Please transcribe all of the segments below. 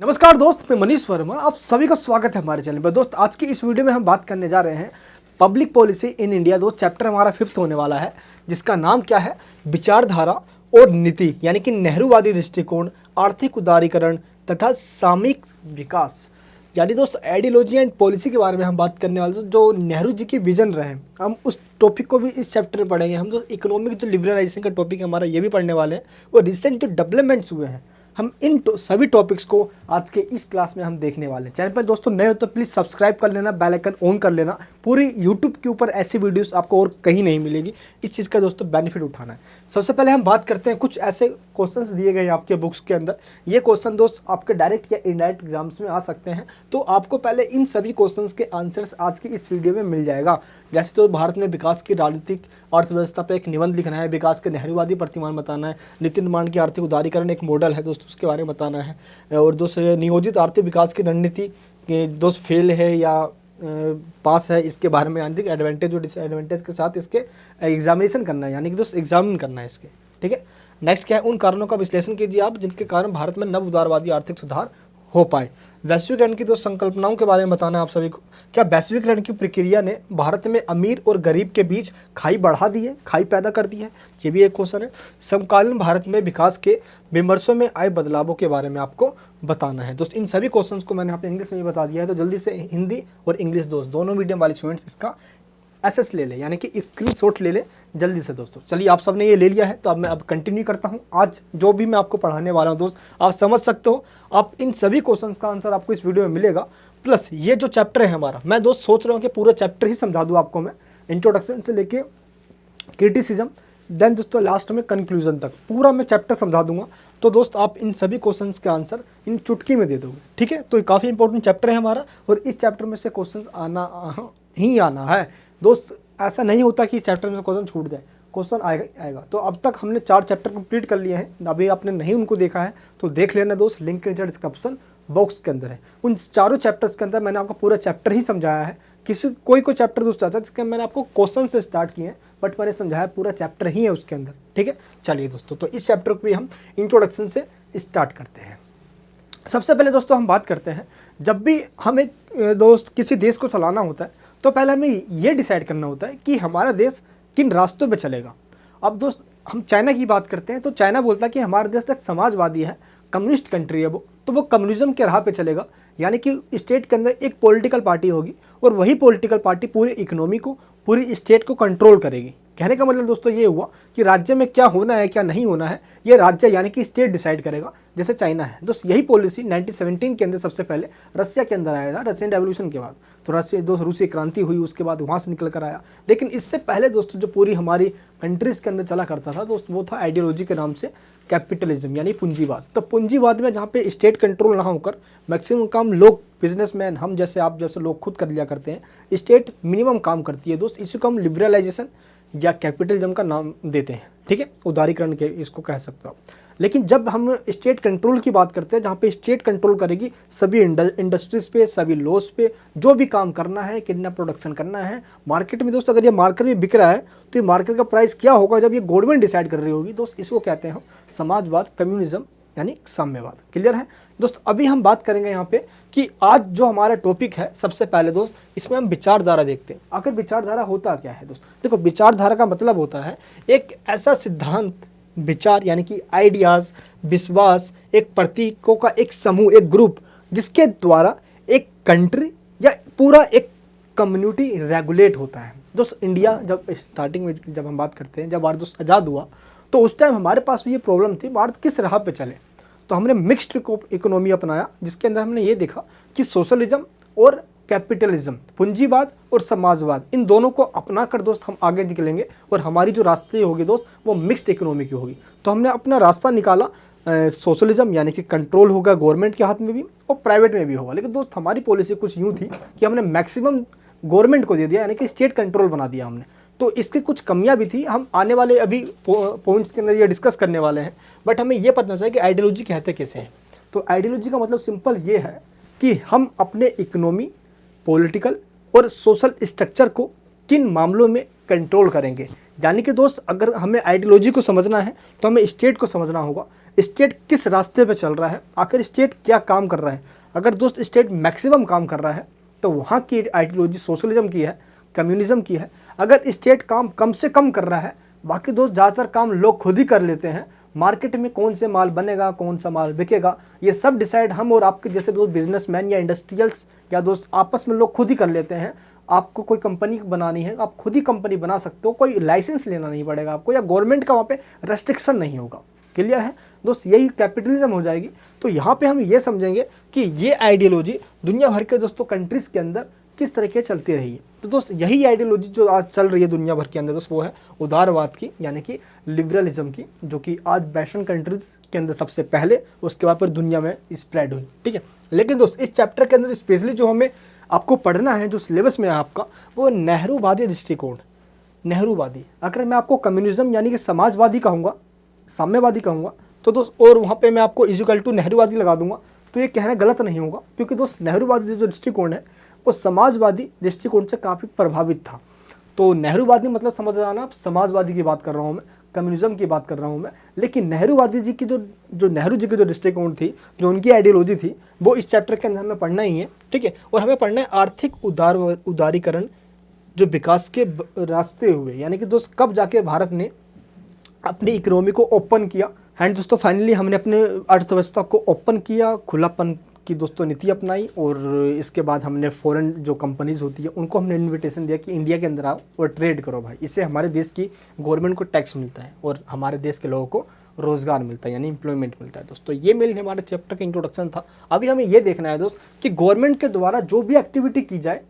नमस्कार दोस्त, मैं मनीष वर्मा। आप सभी का स्वागत है हमारे चैनल पर। दोस्त, आज की इस वीडियो में हम बात करने जा रहे हैं पब्लिक पॉलिसी इन इंडिया। दोस्त, चैप्टर हमारा 5th होने वाला है, जिसका नाम क्या है? विचारधारा और नीति, यानी कि नेहरूवादी दृष्टिकोण, आर्थिक उदारीकरण तथा सामयिक विकास। यानी दोस्त आइडियोलॉजी एंड पॉलिसी के बारे में हम बात करने वाले हैं, जो नेहरू जी की विजन रहे। हम उस टॉपिक को भी इस चैप्टर में पढ़ेंगे। हम जो इकोनॉमिक जो लिबरलाइजेशन का टॉपिक है हमारा, ये भी पढ़ने वाले हैं, और रिसेंट जो डेवलपमेंट्स हुए हैं, हम इन सभी टॉपिक्स को आज के इस क्लास में हम देखने वाले हैं। चैनल पर दोस्तों नए हो तो प्लीज़ सब्सक्राइब कर लेना, बेल आइकन ऑन कर लेना। पूरी यूट्यूब के ऊपर ऐसी वीडियोस आपको और कहीं नहीं मिलेगी। इस चीज़ का दोस्तों बेनिफिट उठाना है। सबसे पहले हम बात करते हैं, कुछ ऐसे क्वेश्चंस दिए गए हैं आपके बुक्स के अंदर। ये क्वेश्चन दोस्त आपके डायरेक्ट या इनडायरेक्ट एग्जाम्स में आ सकते हैं, तो आपको पहले इन सभी क्वेश्चंस के आंसर्स आज की इस वीडियो में मिल जाएगा। जैसे तो भारत में विकास की राजनीतिक अर्थव्यवस्था पर एक निबंध लिखना है, विकास के नेहरूवादी प्रतिमान बताना है, नीति निर्माण की आर्थिक उदारीकरण एक मॉडल है दोस्तों, उसके बारे में बताना है, और दोस्त नियोजित आर्थिक विकास की रणनीति दोस्त फेल है या पास है, इसके बारे में आंतरिक एडवांटेज और डिसएडवांटेज के साथ इसके एग्जामिनेशन करना है, यानी कि दोस्त एग्जामिन करना है इसके। ठीक है। नेक्स्ट क्या है? उन कारणों का विश्लेषण कीजिए आप जिनके कारण भारत में नव उदारवादी आर्थिक सुधार हो पाए। वैश्वीकरण की दोस्त संकल्पनाओं के बारे में बताना है आप सभी को। क्या वैश्वीकरण की प्रक्रिया ने भारत में अमीर और गरीब के बीच खाई बढ़ा दी है, खाई पैदा कर दी है? ये भी एक क्वेश्चन है। समकालीन भारत में विकास के विमर्शों में आए बदलावों के बारे में आपको बताना है। दोस्त इन सभी क्वेश्चंस को मैंने आपने इंग्लिश में भी बता दिया है, तो जल्दी से हिंदी और इंग्लिश दोस्त दोनों मीडियम वाले स्टूडेंट्स इसका एसएस ले ले, यानी कि स्क्रीनशॉट ले ले जल्दी से दोस्तों। चलिए, आप सबने ये ले लिया है, तो अब मैं कंटिन्यू करता हूँ। आज जो भी मैं आपको पढ़ाने वाला हूँ दोस्त, आप समझ सकते हो, आप इन सभी क्वेश्चंस का आंसर आपको इस वीडियो में मिलेगा। प्लस ये जो चैप्टर है हमारा, मैं दोस्त सोच रहा हूँ कि पूरा चैप्टर ही समझा दूँ आपको मैं, इंट्रोडक्शन से लेके क्रिटिसिज्म, देन दोस्तों लास्ट में कंक्लूजन तक पूरा मैं चैप्टर समझा दूंगा। तो दोस्त आप इन सभी क्वेश्चंस के आंसर इन चुटकी में दे दोगे। ठीक है। तो ये काफ़ी इंपॉर्टेंट चैप्टर है हमारा, और इस चैप्टर में से क्वेश्चंस आना ही आना है दोस्त। ऐसा नहीं होता कि इस चैप्टर में से क्वेश्चन छूट जाए, क्वेश्चन आएगा आएगा। तो अब तक हमने 4 चैप्टर कंप्लीट कर लिए हैं। अभी आपने नहीं उनको देखा है तो देख लेना दोस्त, लिंक नीचे डिस्क्रिप्शन बॉक्स के अंदर है। उन चारों चैप्टर्स के अंदर मैंने आपको पूरा चैप्टर ही समझाया है। कोई चैप्टर दोस्त आता है जिसके मैंने आपको क्वेश्चन से स्टार्ट किए हैं, बट मैंने समझाया पूरा चैप्टर ही है उसके अंदर। ठीक है। चलिए दोस्तों, तो इस चैप्टर को भी हम इंट्रोडक्शन से स्टार्ट करते हैं। सबसे पहले दोस्तों हम बात करते हैं, जब भी हम एक दोस्त किसी देश को चलाना होता है तो पहले हमें ये डिसाइड करना होता है कि हमारा देश किन रास्तों पे चलेगा। अब दोस्त हम चाइना की बात करते हैं तो चाइना बोलता है कि हमारा देश तक समाजवादी है, कम्युनिस्ट कंट्री है वो, तो वो कम्युनिज्म के राह पे चलेगा। यानी कि स्टेट के अंदर एक पॉलिटिकल पार्टी होगी, और वही पॉलिटिकल पार्टी पूरी इकोनॉमी को, पूरी स्टेट को कंट्रोल करेगी। कहने का मतलब दोस्तों ये हुआ कि राज्य में क्या होना है क्या नहीं होना है, ये राज्य यानी कि स्टेट डिसाइड करेगा, जैसे चाइना है दोस्त। यही पॉलिसी 1917 के अंदर सबसे पहले रसिया के अंदर आया था, रशियन रेवोल्यूशन के बाद। तो रूसी क्रांति हुई, उसके बाद वहाँ से निकल कर आया। लेकिन इससे पहले दोस्तों जो पूरी हमारी कंट्रीज़ के अंदर चला करता था दोस्त, वो था आइडियोलॉजी के नाम से कैपिटलिज्म, यानी पूंजीवाद। तो पूंजीवाद में जहाँ पे स्टेट कंट्रोल ना होकर मैक्सिमम काम लोग, बिजनेसमैन, हम जैसे आप जैसे लोग खुद कर लिया करते हैं, स्टेट मिनिमम काम करती है दोस्त। इसी को हम लिबरलाइजेशन या कैपिटलिज्म का नाम देते हैं। ठीक है, उदारीकरण के इसको कह सकते हो आप। लेकिन जब हम स्टेट कंट्रोल की बात करते हैं, जहाँ पे स्टेट कंट्रोल करेगी सभी इंडस्ट्रीज़ पे, सभी लॉस पे, जो भी काम करना है, कितना प्रोडक्शन करना है मार्केट में दोस्त। अगर ये मार्केट में बिक रहा है तो ये मार्केट का प्राइस क्या होगा जब ये गवर्नमेंट डिसाइड कर रही होगी दोस्त। इसको कहते हैं हम समाजवाद, कम्युनिज्म यानी साम्यवाद। क्लियर है दोस्त? अभी हम बात करेंगे यहाँ पे कि आज जो हमारा टॉपिक है, सबसे पहले दोस्त इसमें हम विचारधारा देखते हैं। आखिर विचारधारा होता क्या है दोस्त? देखो, विचारधारा का मतलब होता है एक ऐसा सिद्धांत, विचार यानी कि आइडियाज़, विश्वास, एक प्रतीकों का एक समूह, एक ग्रुप, जिसके द्वारा एक कंट्री या पूरा एक कम्युनिटी रेगुलेट होता है दोस्त। इंडिया जब स्टार्टिंग में जब हम बात करते हैं, जब भारत दोस्त आज़ाद हुआ, तो उस टाइम हमारे पास भी ये प्रॉब्लम थी, भारत किस राह पे चले। तो हमने मिक्स्ड इकोनॉमी अपनाया, जिसके अंदर हमने ये देखा कि सोशलिज्म और कैपिटलिज्म, पूंजीवाद और समाजवाद, इन दोनों को अपना कर दोस्त हम आगे निकलेंगे, और हमारी जो रास्ते होगी दोस्त वो मिक्स्ड इकोनॉमी की होगी। तो हमने अपना रास्ता निकाला सोशलिज्म, यानी कि कंट्रोल होगा गवर्नमेंट के हाथ में भी और प्राइवेट में भी होगा। लेकिन दोस्त हमारी पॉलिसी कुछ यूँ थी कि हमने मैक्सिमम गवर्नमेंट को दे दिया, यानी कि स्टेट कंट्रोल बना दिया हमने। तो इसकी कुछ कमियां भी थी, हम आने वाले अभी पॉइंट्स के अंदर ये डिस्कस करने वाले हैं। बट हमें ये पता चाहिए कि आइडियोलॉजी कहते कैसे हैं। तो आइडियोलॉजी का मतलब सिंपल ये है कि हम अपने इकोनॉमी, पॉलिटिकल और सोशल स्ट्रक्चर को किन मामलों में कंट्रोल करेंगे, यानी कि दोस्त अगर हमें आइडियोलॉजी को समझना है तो हमें स्टेट को समझना होगा, स्टेट किस रास्ते पे चल रहा है, आखिर स्टेट क्या काम कर रहा है। अगर दोस्त स्टेट मैक्सिमम काम कर रहा है तो वहाँ की आइडियोलॉजी सोशलिज्म की है, कम्युनिज्म की है। अगर स्टेट काम कम से कम कर रहा है, बाकी दोस्त ज़्यादातर काम लोग खुद ही कर लेते हैं, मार्केट में कौन से माल बनेगा, कौन सा माल बिकेगा, ये सब डिसाइड हम और आपके जैसे दोस्त बिजनेसमैन या इंडस्ट्रियल्स या दोस्त आपस में लोग खुद ही कर लेते हैं। आपको कोई कंपनी बनानी है, आप खुद ही कंपनी बना सकते हो, कोई लाइसेंस लेना नहीं पड़ेगा आपको, या गवर्नमेंट का वहाँ पे रेस्ट्रिक्शन नहीं होगा। क्लियर है दोस्त, यही कैपिटलिज्म हो जाएगी। तो यहाँ पे हम ये समझेंगे कि ये आइडियोलॉजी दुनिया भर के दोस्तों कंट्रीज़ के अंदर किस तरीके चलती रही है। तो दोस्त यही आइडियोलॉजी जो आज चल रही है दुनिया भर के अंदर दोस्त, वो है उदारवाद की, यानी कि लिबरलिज्म की, जो कि आज वेस्टर्न कंट्रीज़ के अंदर सबसे पहले, उसके बाद फिर दुनिया में स्प्रेड हुई। ठीक है, लेकिन दोस्त इस चैप्टर के अंदर स्पेशली जो हमें आपको पढ़ना है, जो सिलेबस में है आपका, वो नेहरूवादी दृष्टिकोण। नेहरूवादी, अगर मैं आपको कम्युनिज्म यानी कि समाजवादी कहूँगा, साम्यवादी कहूँगा, तो दोस्त और वहाँ पे मैं आपको इक्वल टू नेहरूवादी लगा दूंगा, तो ये कहना गलत नहीं होगा, क्योंकि दोस्त नेहरूवादी जो दृष्टिकोण है वो समाजवादी दृष्टिकोण से काफ़ी प्रभावित था। तो नेहरूवादी मतलब समझ आना, समाजवादी की बात कर रहा हूँ मैं, कम्युनिज्म की बात कर रहा हूँ मैं। लेकिन नेहरूवादी जी की जो नेहरू जी की जो दृष्टिकोण थी, जो उनकी आइडियोलॉजी थी, वो इस चैप्टर के अंदर हमें पढ़ना ही है। ठीक है, और हमें पढ़ना है आर्थिक उदारीकरण जो विकास के रास्ते हुए, यानी कि दोस्त कब जाके भारत ने अपनी इकोनॉमी को ओपन किया। एंड दोस्तों फाइनली हमने अपने अर्थव्यवस्था को ओपन किया, खुलापन की दोस्तों नीति अपनाई, और इसके बाद हमने फॉरेन जो कंपनीज़ होती है उनको हमने इनविटेशन दिया कि इंडिया के अंदर आओ और ट्रेड करो भाई। इससे हमारे देश की गवर्नमेंट को टैक्स मिलता है और हमारे देश के लोगों को रोज़गार मिलता है, यानी एम्प्लॉयमेंट मिलता है। दोस्तों ये मेल हमारे चैप्टर का इंट्रोडक्शन था। अभी हमें ये देखना है दोस्त कि गवर्नमेंट के द्वारा जो भी एक्टिविटी की जाए,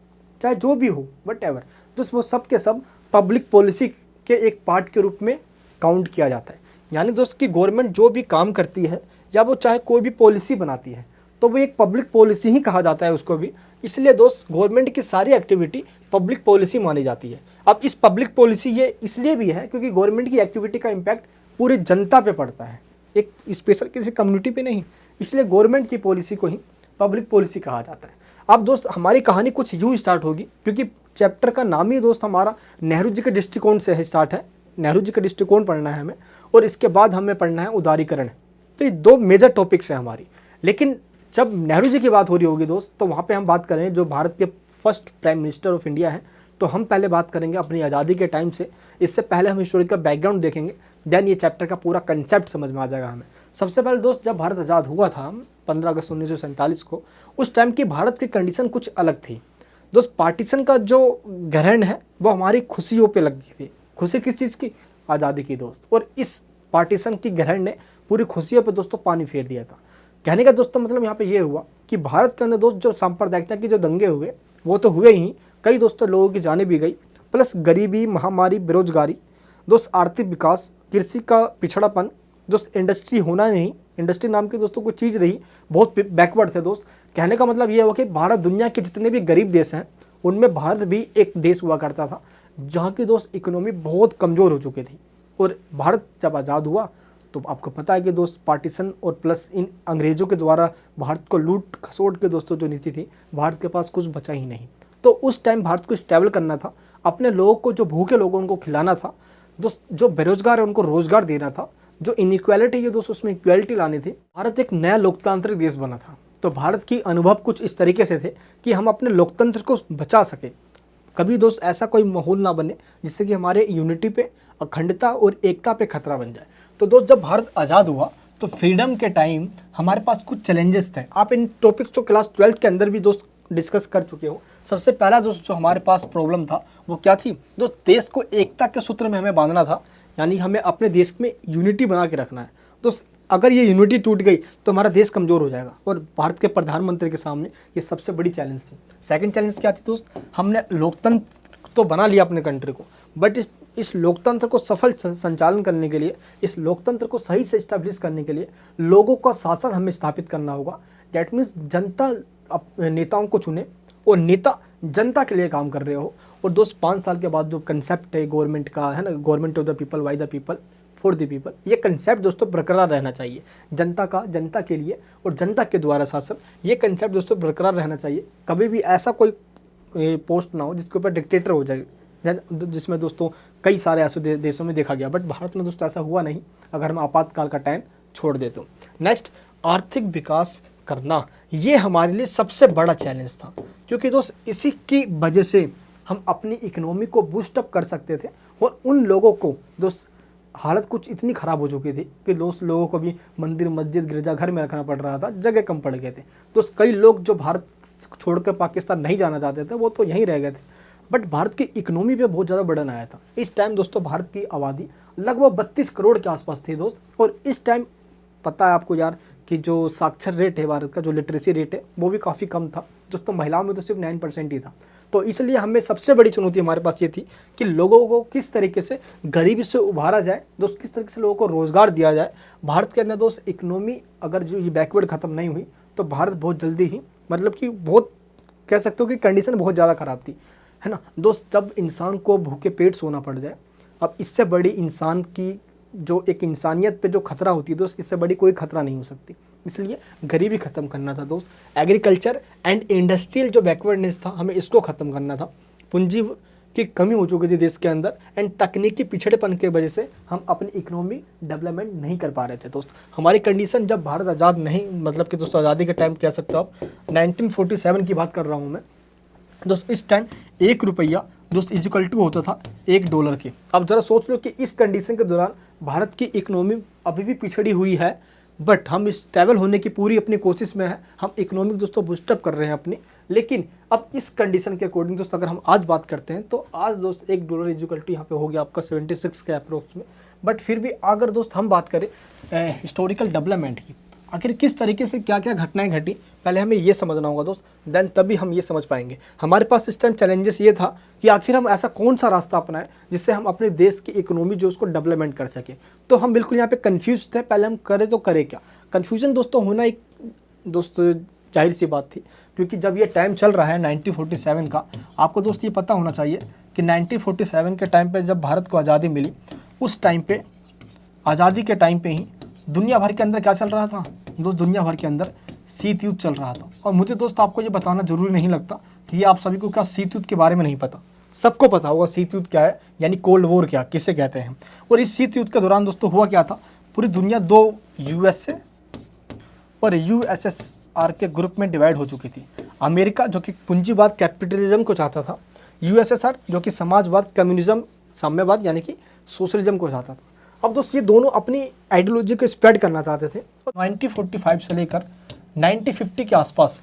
चाहे जो भी हो, वट एवर, दोस्त वो सब के सब पब्लिक पॉलिसी के एक पार्ट के रूप में काउंट किया जाता है। यानी दोस्त कि गवर्नमेंट जो भी काम करती है या वो चाहे कोई भी पॉलिसी बनाती है, तो वो एक पब्लिक पॉलिसी ही कहा जाता है उसको भी। इसलिए दोस्त गवर्नमेंट की सारी एक्टिविटी पब्लिक पॉलिसी मानी जाती है। अब इस पब्लिक पॉलिसी ये इसलिए भी है क्योंकि गवर्नमेंट की एक्टिविटी का इम्पैक्ट पूरी जनता पे पड़ता है, एक स्पेशल किसी कम्युनिटी पे नहीं। इसलिए गवर्नमेंट की पॉलिसी को ही पब्लिक पॉलिसी कहा जाता है। अब दोस्त हमारी कहानी कुछ यूँ स्टार्ट होगी, क्योंकि चैप्टर का नाम ही दोस्त हमारा नेहरू जी के दृष्टिकोण से स्टार्ट है। नेहरू जी का दृष्टिकोण पढ़ना है हमें, और इसके बाद हमें पढ़ना है उदारीकरण। तो ये दो मेजर टॉपिक्स हैं हमारी। लेकिन जब नेहरू जी की बात हो रही होगी दोस्त, तो वहाँ पे हम बात करें जो भारत के first prime minister of India हैं, तो हम पहले बात करेंगे अपनी आज़ादी के टाइम से। इससे पहले हम हिस्टोरिकल बैकग्राउंड देखेंगे, देन ये चैप्टर का पूरा कंसेप्ट समझ में आ जाएगा हमें। सबसे पहले दोस्त जब भारत आज़ाद हुआ था 15 अगस्त 1947 को, उस टाइम की भारत की कंडीशन कुछ अलग थी दोस्त। पार्टीशन का जो ग्रहण है वो हमारी खुशियों पे लगी थी। खुशी किस चीज़ की? आज़ादी की दोस्त। और इस पार्टीशन की ग्रहण ने पूरी खुशियों पे दोस्तों पानी फेर दिया था। कहने का दोस्तों मतलब यहाँ पे ये हुआ कि भारत के अंदर दोस्त जो सांप्रदायिकता के जो दंगे हुए वो तो हुए ही, कई दोस्तों लोगों की जानें भी गई, प्लस गरीबी, महामारी, बेरोजगारी, दोस्त आर्थिक विकास, कृषि का पिछड़ापन, दोस्त इंडस्ट्री होना नहीं, इंडस्ट्री नाम की दोस्तों कोई चीज़ रही, बहुत बैकवर्ड थे दोस्त। कहने का मतलब ये हुआ कि भारत दुनिया के जितने भी गरीब देश हैं उनमें भारत भी एक देश हुआ करता था जहाँ की दोस्त इकोनॉमी बहुत कमज़ोर हो चुकी थी। और भारत जब आज़ाद हुआ तो आपको पता है कि दोस्त पार्टीशन और प्लस इन अंग्रेज़ों के द्वारा भारत को लूट खसोट के दोस्तों जो नीति थी, भारत के पास कुछ बचा ही नहीं। तो उस टाइम भारत को स्टेबल करना था, अपने लोगों को, जो भूखे लोगों उनको खिलाना था दोस्त, जो बेरोजगार है उनको रोज़गार देना था, जो इनइक्वालिटी है दोस्त उसमें इक्वालिटी लानी थी। भारत एक नया लोकतांत्रिक देश बना था। तो भारत की अनुभव कुछ इस तरीके से थे कि हम अपने लोकतंत्र को बचा सके। कभी दोस्त ऐसा कोई माहौल ना बने जिससे कि हमारे यूनिटी पे, अखंडता और एकता पे खतरा बन जाए। तो दोस्त जब भारत आज़ाद हुआ तो फ्रीडम के टाइम हमारे पास कुछ चैलेंजेस थे। आप इन टॉपिक्स को क्लास 12 के अंदर भी दोस्त डिस्कस कर चुके हो। सबसे पहला दोस्त जो हमारे पास प्रॉब्लम था वो क्या थी दोस्त? देश को एकता के सूत्र में हमें बांधना था, यानी हमें अपने देश में यूनिटी बना के रखना है दोस्त। अगर ये यूनिटी टूट गई तो हमारा देश कमज़ोर हो जाएगा, और भारत के प्रधानमंत्री के सामने ये सबसे बड़ी चैलेंज थी। सेकंड चैलेंज क्या थी दोस्त? हमने लोकतंत्र तो बना लिया अपने कंट्री को, बट इस लोकतंत्र को सफल संचालन करने के लिए, इस लोकतंत्र को सही से इस्टेब्लिश करने के लिए लोगों का शासन हमें स्थापित करना होगा। डैट मीन्स जनता नेताओं को चुने और नेता जनता के लिए काम कर रहे हो। और दोस्त 5 साल के बाद जो कंसेप्ट है गवर्नमेंट का, है ना, government of the people, by the people, for the people, ये कंसेप्ट दोस्तों बरकरार रहना चाहिए। जनता का, जनता के लिए और जनता के द्वारा शासन, ये कंसेप्ट दोस्तों बरकरार रहना चाहिए। कभी भी ऐसा कोई पोस्ट ना हो जिसके ऊपर डिक्टेटर हो जाए, जिसमें दोस्तों कई सारे ऐसे देशों में देखा गया, बट भारत में दोस्तों ऐसा हुआ नहीं अगर हम आपातकाल का टाइम छोड़ दे तो। नेक्स्ट, आर्थिक विकास करना, ये हमारे लिए सबसे बड़ा चैलेंज था, क्योंकि दोस्त इसी की वजह से हम अपनी इकोनॉमी को बूस्ट अप कर सकते थे। और उन लोगों को दोस्त हालत कुछ इतनी ख़राब हो चुकी थी कि दोस्त लोगों को भी मंदिर मस्जिद गिरजाघर में रखना पड़ रहा था, जगह कम पड़ गए थे। दोस्त कई लोग जो भारत छोड़कर पाकिस्तान नहीं जाना चाहते थे वो तो यहीं रह गए थे, बट भारत की इकोनॉमी पे बहुत ज़्यादा बर्डन आया था। इस टाइम दोस्तों भारत की आबादी लगभग 32 करोड़ के आसपास थी दोस्त, और इस टाइम पता है आपको यार कि जो साक्षर रेट है भारत का, जो लिटरेसी रेट है वो भी काफ़ी कम था दोस्तों, महिलाओं में तो सिर्फ 9% ही था। तो इसलिए हमें सबसे बड़ी चुनौती हमारे पास ये थी कि लोगों को किस तरीके से गरीबी से उभारा जाए दोस्त, किस तरीके से लोगों को रोज़गार दिया जाए। भारत के अंदर दोस्त इकोनॉमी अगर जो ये बैकवर्ड ख़त्म नहीं हुई तो भारत बहुत जल्दी ही, मतलब कि बहुत कह सकते हो कि कंडीशन बहुत ज़्यादा ख़राब थी, है ना दोस्त। जब इंसान को भूखे पेट सोना पड़ जाए, अब इससे बड़ी इंसान की जो एक इंसानियत पे जो खतरा होती है दोस्त, इससे बड़ी कोई खतरा नहीं हो सकती। इसलिए गरीबी ख़त्म करना था दोस्त। एग्रीकल्चर एंड इंडस्ट्रियल जो बैकवर्डनेस था, हमें इसको ख़त्म करना था। पूंजी की कमी हो चुकी थी देश के अंदर, एंड तकनीकी पिछड़ेपन के वजह से हम अपनी इकोनॉमी डेवलपमेंट नहीं कर पा रहे थे दोस्त। हमारी कंडीशन जब भारत आज़ाद नहीं, मतलब कि दोस्तों आज़ादी के टाइम कह सकते हो आप, 1947 की बात कर रहा हूँ मैं दोस्त। इस टाइम 1 रुपया दोस्त इजिकल टू होता था $1 के। अब ज़रा सोच लो कि इस कंडीशन के दौरान भारत की इकोनॉमी अभी भी पिछड़ी हुई है, बट हम स्टेबल होने की पूरी अपनी कोशिश में है। हम इकोनॉमिक दोस्तों बूस्टअप कर रहे हैं अपनी, लेकिन अब इस कंडीशन के अकॉर्डिंग दोस्तों अगर हम आज बात करते हैं तो आज दोस्त $1 इजिकल टू यहाँ पे हो गया आपका 76 के अप्रोक्स में। बट फिर भी अगर दोस्त हम बात करें हिस्टोरिकल डेवलपमेंट की, आखिर किस तरीके से क्या क्या घटनाएं घटी, पहले हमें ये समझना होगा दोस्त, देन तभी हम ये समझ पाएंगे। हमारे पास इस टाइम चैलेंजेस ये था कि आखिर हम ऐसा कौन सा रास्ता अपनाएं जिससे हम अपने देश की इकोनॉमी जो उसको डेवलपमेंट कर सके। तो हम बिल्कुल यहाँ पे कंफ्यूज थे, पहले हम करें तो करें क्या। कन्फ्यूजन दोस्तों होना एक दोस्त जाहिर सी बात थी, क्योंकि जब ये टाइम चल रहा है 1947 का, आपको दोस्त ये पता होना चाहिए कि 1947 के टाइम पर जब भारत को आज़ादी मिली, उस टाइम पर आज़ादी के टाइम पर ही दुनिया भर के अंदर क्या चल रहा था दोस्त, दुनिया भर के अंदर शीत युद्ध चल रहा था। और मुझे दोस्त आपको ये बताना जरूरी नहीं लगता कि ये आप सभी को क्या शीत युद्ध के बारे में नहीं पता, सबको पता होगा शीत युद्ध क्या है, यानी कोल्ड वॉर क्या किसे कहते हैं। और इस शीत युद्ध के दौरान दोस्तों हुआ क्या था, पूरी दुनिया 2 USA और USSR के ग्रुप में डिवाइड हो चुकी थी। अमेरिका जो कि पूंजीवाद कैपिटलिज्म को चाहता था, USSR जो कि समाजवाद कम्युनिज्म साम्यवाद यानी कि सोशलिज्म को चाहता था। अब दोस्त ये दोनों अपनी आइडियोलॉजी को स्प्रेड करना चाहते थे। 1945 से लेकर 1950 के आसपास,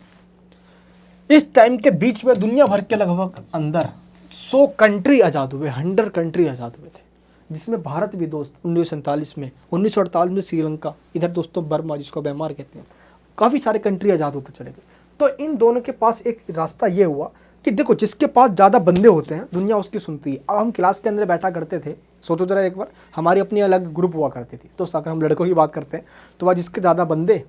इस टाइम के बीच में दुनिया भर के लगभग अंदर 100 कंट्री आज़ाद हुए, 100 कंट्री आज़ाद हुए थे, जिसमें भारत भी दोस्त 1947 में, 1948 में श्रीलंका, इधर दोस्तों बर्मा जिसको म्यांमार कहते हैं, काफ़ी सारे कंट्री आज़ाद होते चले गए। तो इन दोनों के पास एक रास्ता ये हुआ कि देखो जिसके पास ज़्यादा बंदे होते हैं दुनिया उसकी सुनती है। अब हम क्लास के अंदर बैठा करते थे, सोचो जरा एक बार, हमारी अपनी अलग ग्रुप हुआ करती थी। तो अगर हम लड़कों की बात करते हैं तो वह जिसके ज़्यादा बंदे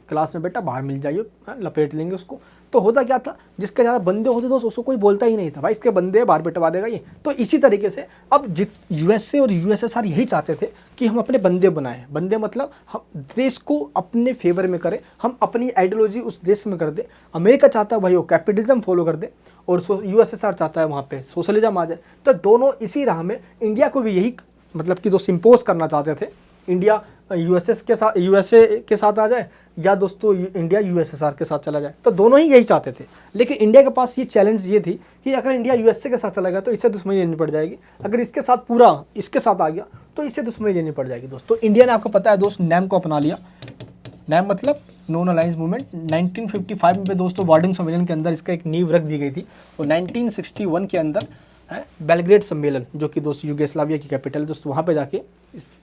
क्लास में बेटा बाहर मिल जाइए, लपेट लेंगे उसको। तो होता क्या था, जिसके ज़्यादा बंदे होते थे उसको कोई बोलता ही नहीं था, भाई इसके बंदे बाहर बैठवा देगा ये। तो इसी तरीके से अब USA और USSR यही चाहते थे कि हम अपने बंदे बनाएं। बंदे मतलब हम देश को अपने फेवर में करें, हम अपनी आइडियोलॉजी उस देश में कर दे। अमेरिका चाहता है भाई वो कैपिटलिज्म फॉलो कर दे, और USSR चाहता है वहाँ पे सोशलिज्म आ जाए। तो दोनों इसी राह में इंडिया को भी यही मतलब कि दोस्त इम्पोज करना चाहते थे। इंडिया USA के साथ आ जाए, या दोस्तों इंडिया USSR के साथ चला जाए, तो दोनों ही यही चाहते थे। लेकिन इंडिया के पास ये चैलेंज ये थी कि अगर इंडिया USA के साथ चला गया तो इससे दुश्मनी लेनी पड़ जाएगी, अगर इसके साथ पूरा इसके साथ आ गया तो इससे दुश्मनी लेनी पड़ जाएगी। दोस्तों इंडिया ने आपको पता है दोस्त नैम को अपना लिया। नैम मतलब नॉन अलायंस मूवमेंट। 1955 में दोस्तों वार्डन सम्मेलन के अंदर इसका एक नींव रख दी गई थी, और 1961 के अंदर बेलग्रेड सम्मेलन जो कि दोस्त यूगोस्लाविया की कैपिटल दोस्त, वहाँ पे जाके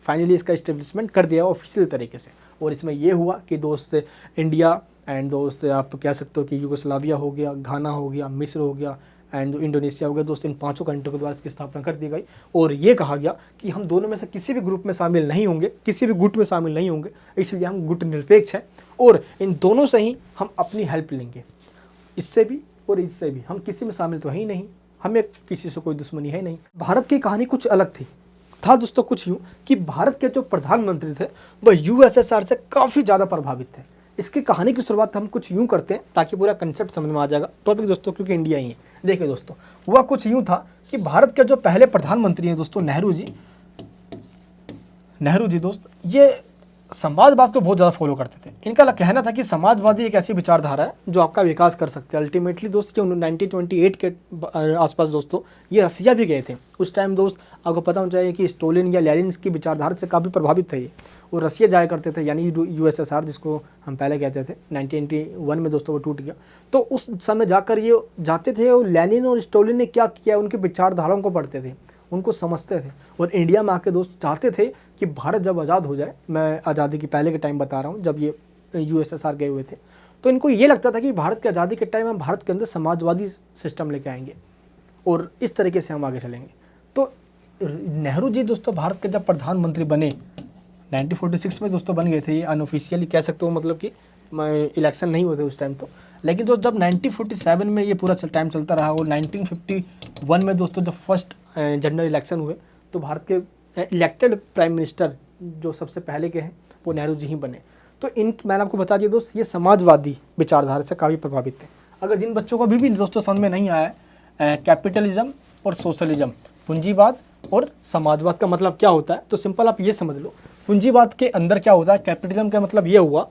फाइनली इसका इस्टेब्लिशमेंट कर दिया ऑफिशियल तरीके से। और इसमें ये हुआ कि दोस्त इंडिया एंड दोस्त आप कह सकते हो कि यूगोस्लाविया हो गया, घाना हो गया, मिस्र हो गया एंड इंडोनेशिया हो गया दोस्त, इन 5 कंट्रियों के द्वारा इसकी स्थापना कर दी गई। और ये कहा गया कि हम दोनों में से किसी भी ग्रुप में शामिल नहीं होंगे, किसी भी गुट में शामिल नहीं होंगे, इसलिए हम गुट निरपेक्ष हैं और इन दोनों से ही हम अपनी हेल्प लेंगे, इससे भी और इससे भी। हम किसी में शामिल तो है ही नहीं, हमें किसी से कोई दुश्मनी है नहीं। भारत की कहानी कुछ अलग थी, था दोस्तों कुछ यूँ कि भारत के जो प्रधानमंत्री थे वह USSR से काफ़ी ज़्यादा प्रभावित थे। इसकी कहानी की शुरुआत हम कुछ यूँ करते हैं ताकि पूरा कंसेप्ट समझ में आ जाएगा। टॉपिक दोस्तों क्योंकि इंडिया ही है। देखिए दोस्तों, हुआ कुछ यूँ था कि भारत के जो पहले प्रधानमंत्री हैं दोस्तों, नेहरू जी दोस्त, ये समाजवाद को बहुत ज़्यादा फॉलो करते थे। इनका कहना था कि समाजवादी एक ऐसी विचारधारा है जो आपका विकास कर सकते हैं। अल्टीमेटली दोस्त, ये 1928 के आसपास दोस्तों ये रसिया भी गए थे। उस टाइम दोस्त आपको पता होना चाहिए कि स्टोलिन या लेनिन की विचारधारा से काफ़ी प्रभावित थे ये, वो रसिया जाया करते थे, यानी USSR जिसको हम पहले कहते थे। 1991 में दोस्तों वो टूट गया। तो उस समय जाकर ये जाते थे और लेनिन और स्टोलिन ने क्या किया, उनकी विचारधाराओं को पढ़ते थे, उनको समझते थे और इंडिया में आके दोस्त चाहते थे कि भारत जब आज़ाद हो जाए, मैं आज़ादी के पहले के टाइम बता रहा हूँ जब ये USSR गए हुए थे, तो इनको ये लगता था कि भारत की आज़ादी के टाइम हम भारत के अंदर समाजवादी सिस्टम लेके आएंगे और इस तरीके से हम आगे चलेंगे। तो नेहरू जी दोस्तों भारत के जब प्रधानमंत्री बने 1946 में दोस्तों बन गए थे, ये अनऑफिशियली कह सकते हो, मतलब कि इलेक्शन नहीं हुए थे उस टाइम तो। लेकिन दोस्त जब 1947 में ये पूरा टाइम चलता रहा और 1951 में दोस्तों जब फर्स्ट जनरल इलेक्शन हुए तो भारत के इलेक्टेड प्राइम मिनिस्टर जो सबसे पहले के हैं वो नेहरू जी ही बने। तो मैंने आपको बता दिया दोस्त, ये समाजवादी विचारधारा से काफ़ी प्रभावित थे। अगर जिन बच्चों को अभी भी दोस्तों समझ में नहीं आया है कैपिटलिज्म और सोशलिज्म, पूंजीवाद और समाजवाद का मतलब क्या होता है, तो सिंपल आप ये समझ लो। पूंजीवाद के अंदर क्या होता है, कैपिटलिज्म का मतलब ये हुआ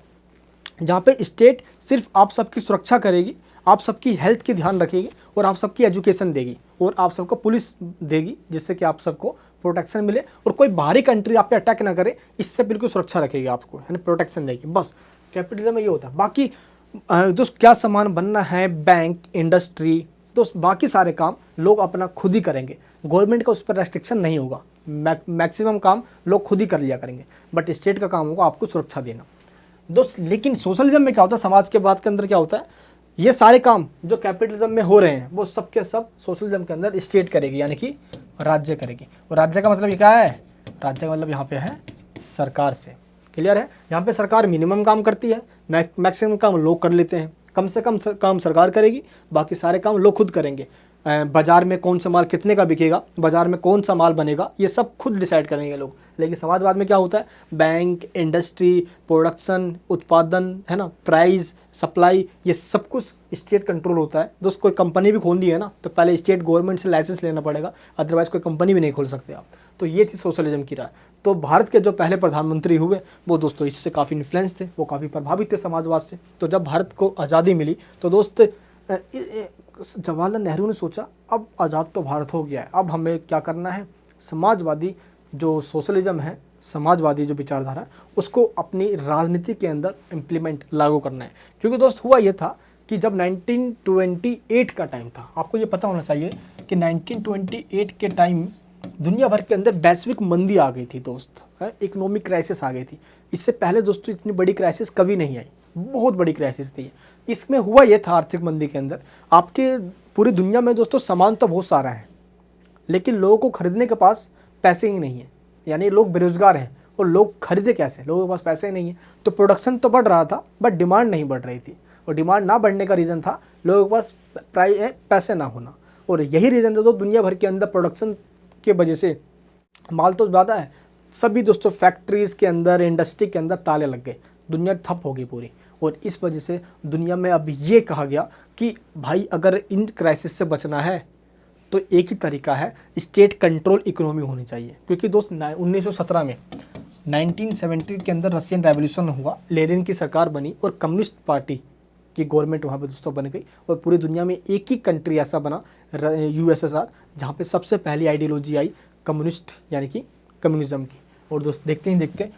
जहाँ पे स्टेट सिर्फ आप सबकी सुरक्षा करेगी, आप सबकी हेल्थ की ध्यान रखेगी और आप सबकी एजुकेशन देगी और आप सबको पुलिस देगी, जिससे कि आप सबको प्रोटेक्शन मिले और कोई बाहरी कंट्री आप पे अटैक ना करे, इससे बिल्कुल सुरक्षा रखेगी आपको, यानी प्रोटेक्शन देगी। बस कैपिटलिज्म में ये होता है। बाकी दोस्त क्या सामान बनना है, बैंक, इंडस्ट्री, दोस्त बाकी सारे काम लोग अपना खुद ही करेंगे, गवर्नमेंट का उस पर रेस्ट्रिक्शन नहीं होगा। मैक्सिमम काम लोग खुद ही कर लिया करेंगे, बट स्टेट का काम होगा आपको सुरक्षा देना दोस्त। लेकिन सोशलिज्म में क्या होता है, समाज के बात के अंदर क्या होता है, ये सारे काम जो कैपिटलिज्म में हो रहे हैं वो सब के सब सोशलिज्म के अंदर स्टेट करेगी, यानी कि राज्य करेगी। और राज्य का मतलब ये क्या है, राज्य का मतलब यहाँ पे है सरकार से। क्लियर है, यहाँ पे सरकार मिनिमम काम करती है, मैक्सिमम काम लोग कर लेते हैं। कम से कम काम सरकार करेगी, बाकी सारे काम लोग खुद करेंगे। बाजार में कौन सा माल कितने का बिकेगा, बाजार में कौन सा माल बनेगा, ये सब खुद डिसाइड करेंगे लोग। लेकिन समाजवाद में क्या होता है, बैंक, इंडस्ट्री, प्रोडक्शन, उत्पादन, है ना, प्राइस, सप्लाई, ये सब कुछ स्टेट कंट्रोल होता है। दोस्त कोई कंपनी भी खोलनी है ना तो पहले स्टेट गवर्नमेंट से लाइसेंस लेना पड़ेगा, अदरवाइज कोई कंपनी भी नहीं खोल सकते आप। तो ये थी सोशलिज्म की राह। तो भारत के जो पहले प्रधानमंत्री हुए वो दोस्तों इससे काफ़ी इन्फ्लुएंस थे, वो काफ़ी प्रभावित थे समाजवाद से। तो जब भारत को आज़ादी मिली तो दोस्त जवाहरलाल नेहरू ने सोचा अब आज़ाद तो भारत हो गया है, अब हमें क्या करना है, समाजवादी जो सोशलिज्म है, समाजवादी जो विचारधारा है, उसको अपनी राजनीति के अंदर इम्प्लीमेंट लागू करना है। क्योंकि दोस्त हुआ ये था कि जब 1928 का टाइम था, आपको ये पता होना चाहिए कि 1928 के टाइम दुनिया भर के अंदर वैश्विक मंदी आ गई थी दोस्त, इकोनॉमिक क्राइसिस आ गई थी। इससे पहले दोस्तों इतनी बड़ी क्राइसिस कभी नहीं आई, बहुत बड़ी क्राइसिस थी। इसमें हुआ ये था आर्थिक मंदी के अंदर, आपके पूरी दुनिया में दोस्तों सामान तो बहुत सारा है लेकिन लोगों को खरीदने के पास पैसे ही नहीं है, यानी लोग बेरोजगार हैं और लोग खरीदे कैसे, लोगों के पास पैसे ही नहीं है। तो प्रोडक्शन तो बढ़ रहा था बट डिमांड नहीं बढ़ रही थी, और डिमांड ना बढ़ने का रीज़न था लोगों के पास पैसे ना होना। और यही रीज़न था तो दुनिया भर के अंदर प्रोडक्शन के वजह से माल तो ज़्यादा है, सभी दोस्तों फैक्ट्रीज़ के अंदर, इंडस्ट्री के अंदर ताले लग गए, दुनिया ठप हो गई पूरी। और इस वजह से दुनिया में अब ये कहा गया कि भाई अगर इन क्राइसिस से बचना है तो एक ही तरीका है, स्टेट कंट्रोल इकोनॉमी होनी चाहिए। क्योंकि दोस्त 1917 में 1970 के अंदर रशियन रेवोल्यूशन हुआ, लेनिन की सरकार बनी और कम्युनिस्ट पार्टी की गवर्नमेंट वहाँ पे दोस्तों बन गई और पूरी दुनिया में एक ही कंट्री ऐसा बना USSR जहाँ पे सबसे पहली आइडियोलॉजी आई कम्युनिस्ट यानी कि कम्युनिज्म की। और दोस्त देखते ही देखते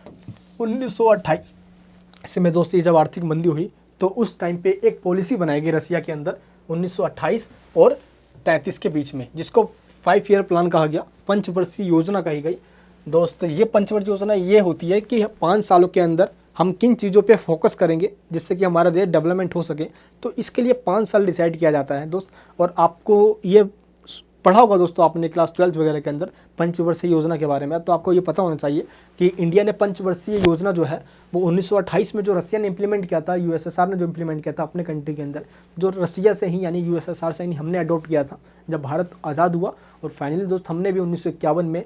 1928 से में दोस्त ये जब आर्थिक मंदी हुई तो उस टाइम पे एक पॉलिसी बनाई गई रसिया के अंदर 1928 और 33 के बीच में, जिसको 5 ईयर प्लान कहा गया, पंचवर्षीय योजना कही गई। दोस्त ये पंचवर्षीय योजना ये होती है कि 5 सालों के अंदर हम किन चीज़ों पे फोकस करेंगे जिससे कि हमारा देश डेवलपमेंट हो सके। तो इसके लिए 5 साल डिसाइड किया जाता है दोस्त। और आपको ये पढ़ा होगा दोस्तों आपने क्लास 12 वगैरह के अंदर पंचवर्षीय योजना के बारे में, तो आपको ये पता होना चाहिए कि इंडिया ने पंचवर्षीय योजना जो है वो 1928 में जो रसिया ने इम्प्लीमेंट किया था, USSR ने जो इम्प्लीमेंट किया था अपने कंट्री के अंदर, जो रसिया से ही यानी USSR से ही हमने अडोप्ट किया था जब भारत आज़ाद हुआ। और फाइनली दोस्त हमने भी 1951 में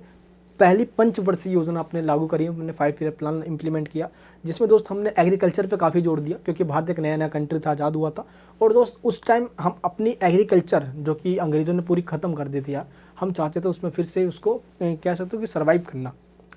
पहली पंचवर्षीय योजना अपने लागू करी, हमने 5 ईयर प्लान इंप्लीमेंट किया, जिसमें दोस्त हमने एग्रीकल्चर पे काफ़ी जोर दिया, क्योंकि भारत एक नया नया कंट्री था, आज़ाद हुआ था। और दोस्त उस टाइम हम अपनी एग्रीकल्चर जो कि अंग्रेज़ों ने पूरी ख़त्म कर दी थी यार, हम चाहते थे उसमें फिर से उसको कह सकते हो कि सर्वाइव करना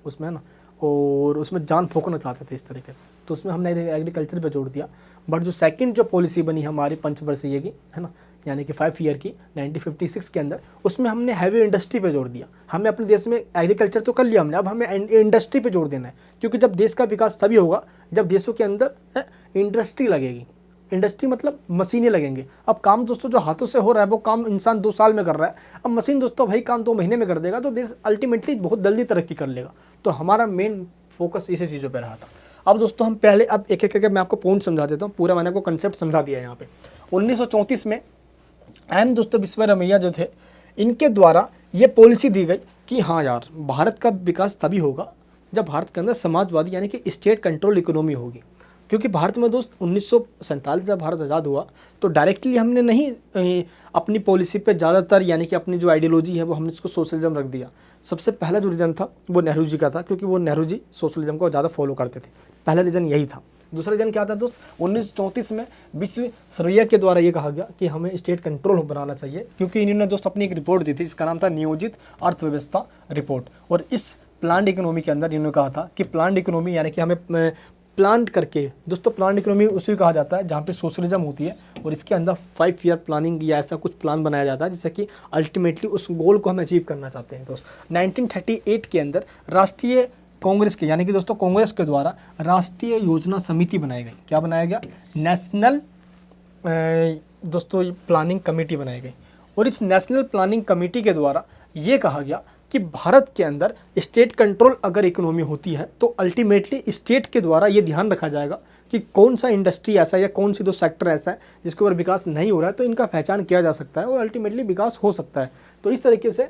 उसमें, है ना, और उसमें जान फूंकना चाहते थे इस तरीके से। तो उसमें हमने एग्रीकल्चर पे जोड़ दिया। बट जो सेकंड जो पॉलिसी बनी हमारी पंचवर्षीय की, है ना, यानी कि 5 ईयर की 1956 के अंदर, उसमें हमने हैवी इंडस्ट्री पे जोड़ दिया। हमें अपने देश में एग्रीकल्चर तो कर लिया हमने, अब हमें इंडस्ट्री पे जोर देना है, क्योंकि जब देश का विकास तभी होगा जब देशों के अंदर इंडस्ट्री लगेगी। इंडस्ट्री मतलब मशीनें लगेंगे। अब काम दोस्तों जो हाथों से हो रहा है वो काम इंसान 2 साल में कर रहा है, अब मशीन दोस्तों वही काम 2 महीने में कर देगा, तो देश अल्टीमेटली बहुत जल्दी तरक्की कर लेगा। तो हमारा मेन फोकस इसी चीज़ों पर रहा था। अब दोस्तों हम पहले अब एक एक करके मैं आपको पॉइंट समझा देता हूँ, पूरा मैंने आपको कंसेप्ट समझा दिया है यहाँ पे। 1934 में एम दोस्तों विश्वरमैया जो थे, इनके द्वारा ये पॉलिसी दी गई कि हाँ यार, भारत का विकास तभी होगा जब भारत के अंदर समाजवादी यानी कि स्टेट कंट्रोल इकोनॉमी होगी। क्योंकि भारत में दोस्त 1947 जब भारत आज़ाद हुआ तो डायरेक्टली हमने नहीं अपनी पॉलिसी पे ज़्यादातर यानी कि अपनी जो आइडियोलॉजी है वो हमने इसको सोशलिज्म रख दिया। सबसे पहला जो रीज़न था वो नेहरू जी का था, क्योंकि वो नेहरू जी सोशलिज्म को ज़्यादा फॉलो करते थे। पहला रीज़न यही था। दूसरा रीज़न क्या था दोस्त, 1934 में विश्वरमैया के द्वारा ये कहा गया कि हमें स्टेट कंट्रोल बनाना चाहिए, क्योंकि इन्होंने दोस्त अपनी एक रिपोर्ट दी थी, इसका नाम था नियोजित अर्थव्यवस्था रिपोर्ट। और इस प्लान्ड इकोनॉमी के अंदर इन्होंने कहा था कि प्लान्ड इकोनॉमी यानी कि हमें प्लान करके, दोस्तों प्लान इकोनॉमी उसी कहा जाता है जहाँ पे सोशलिज्म होती है, और इसके अंदर 5 ईयर प्लानिंग या ऐसा कुछ प्लान बनाया जाता है जिससे कि अल्टीमेटली उस गोल को हम अचीव करना चाहते हैं। दोस्त 1938 के अंदर राष्ट्रीय कांग्रेस के यानी कि दोस्तों कांग्रेस के द्वारा राष्ट्रीय योजना समिति बनाई गई। क्या बनाया गया? नेशनल दोस्तों प्लानिंग कमेटी बनाई गई। और इस नेशनल प्लानिंग कमेटी के द्वारा ये कहा गया कि भारत के अंदर स्टेट कंट्रोल अगर इकोनॉमी होती है तो अल्टीमेटली स्टेट के द्वारा ये ध्यान रखा जाएगा कि कौन सा इंडस्ट्री ऐसा है या कौन सी दो सेक्टर ऐसा है जिसके ऊपर विकास नहीं हो रहा है, तो इनका पहचान किया जा सकता है और अल्टीमेटली विकास हो सकता है। तो इस तरीके से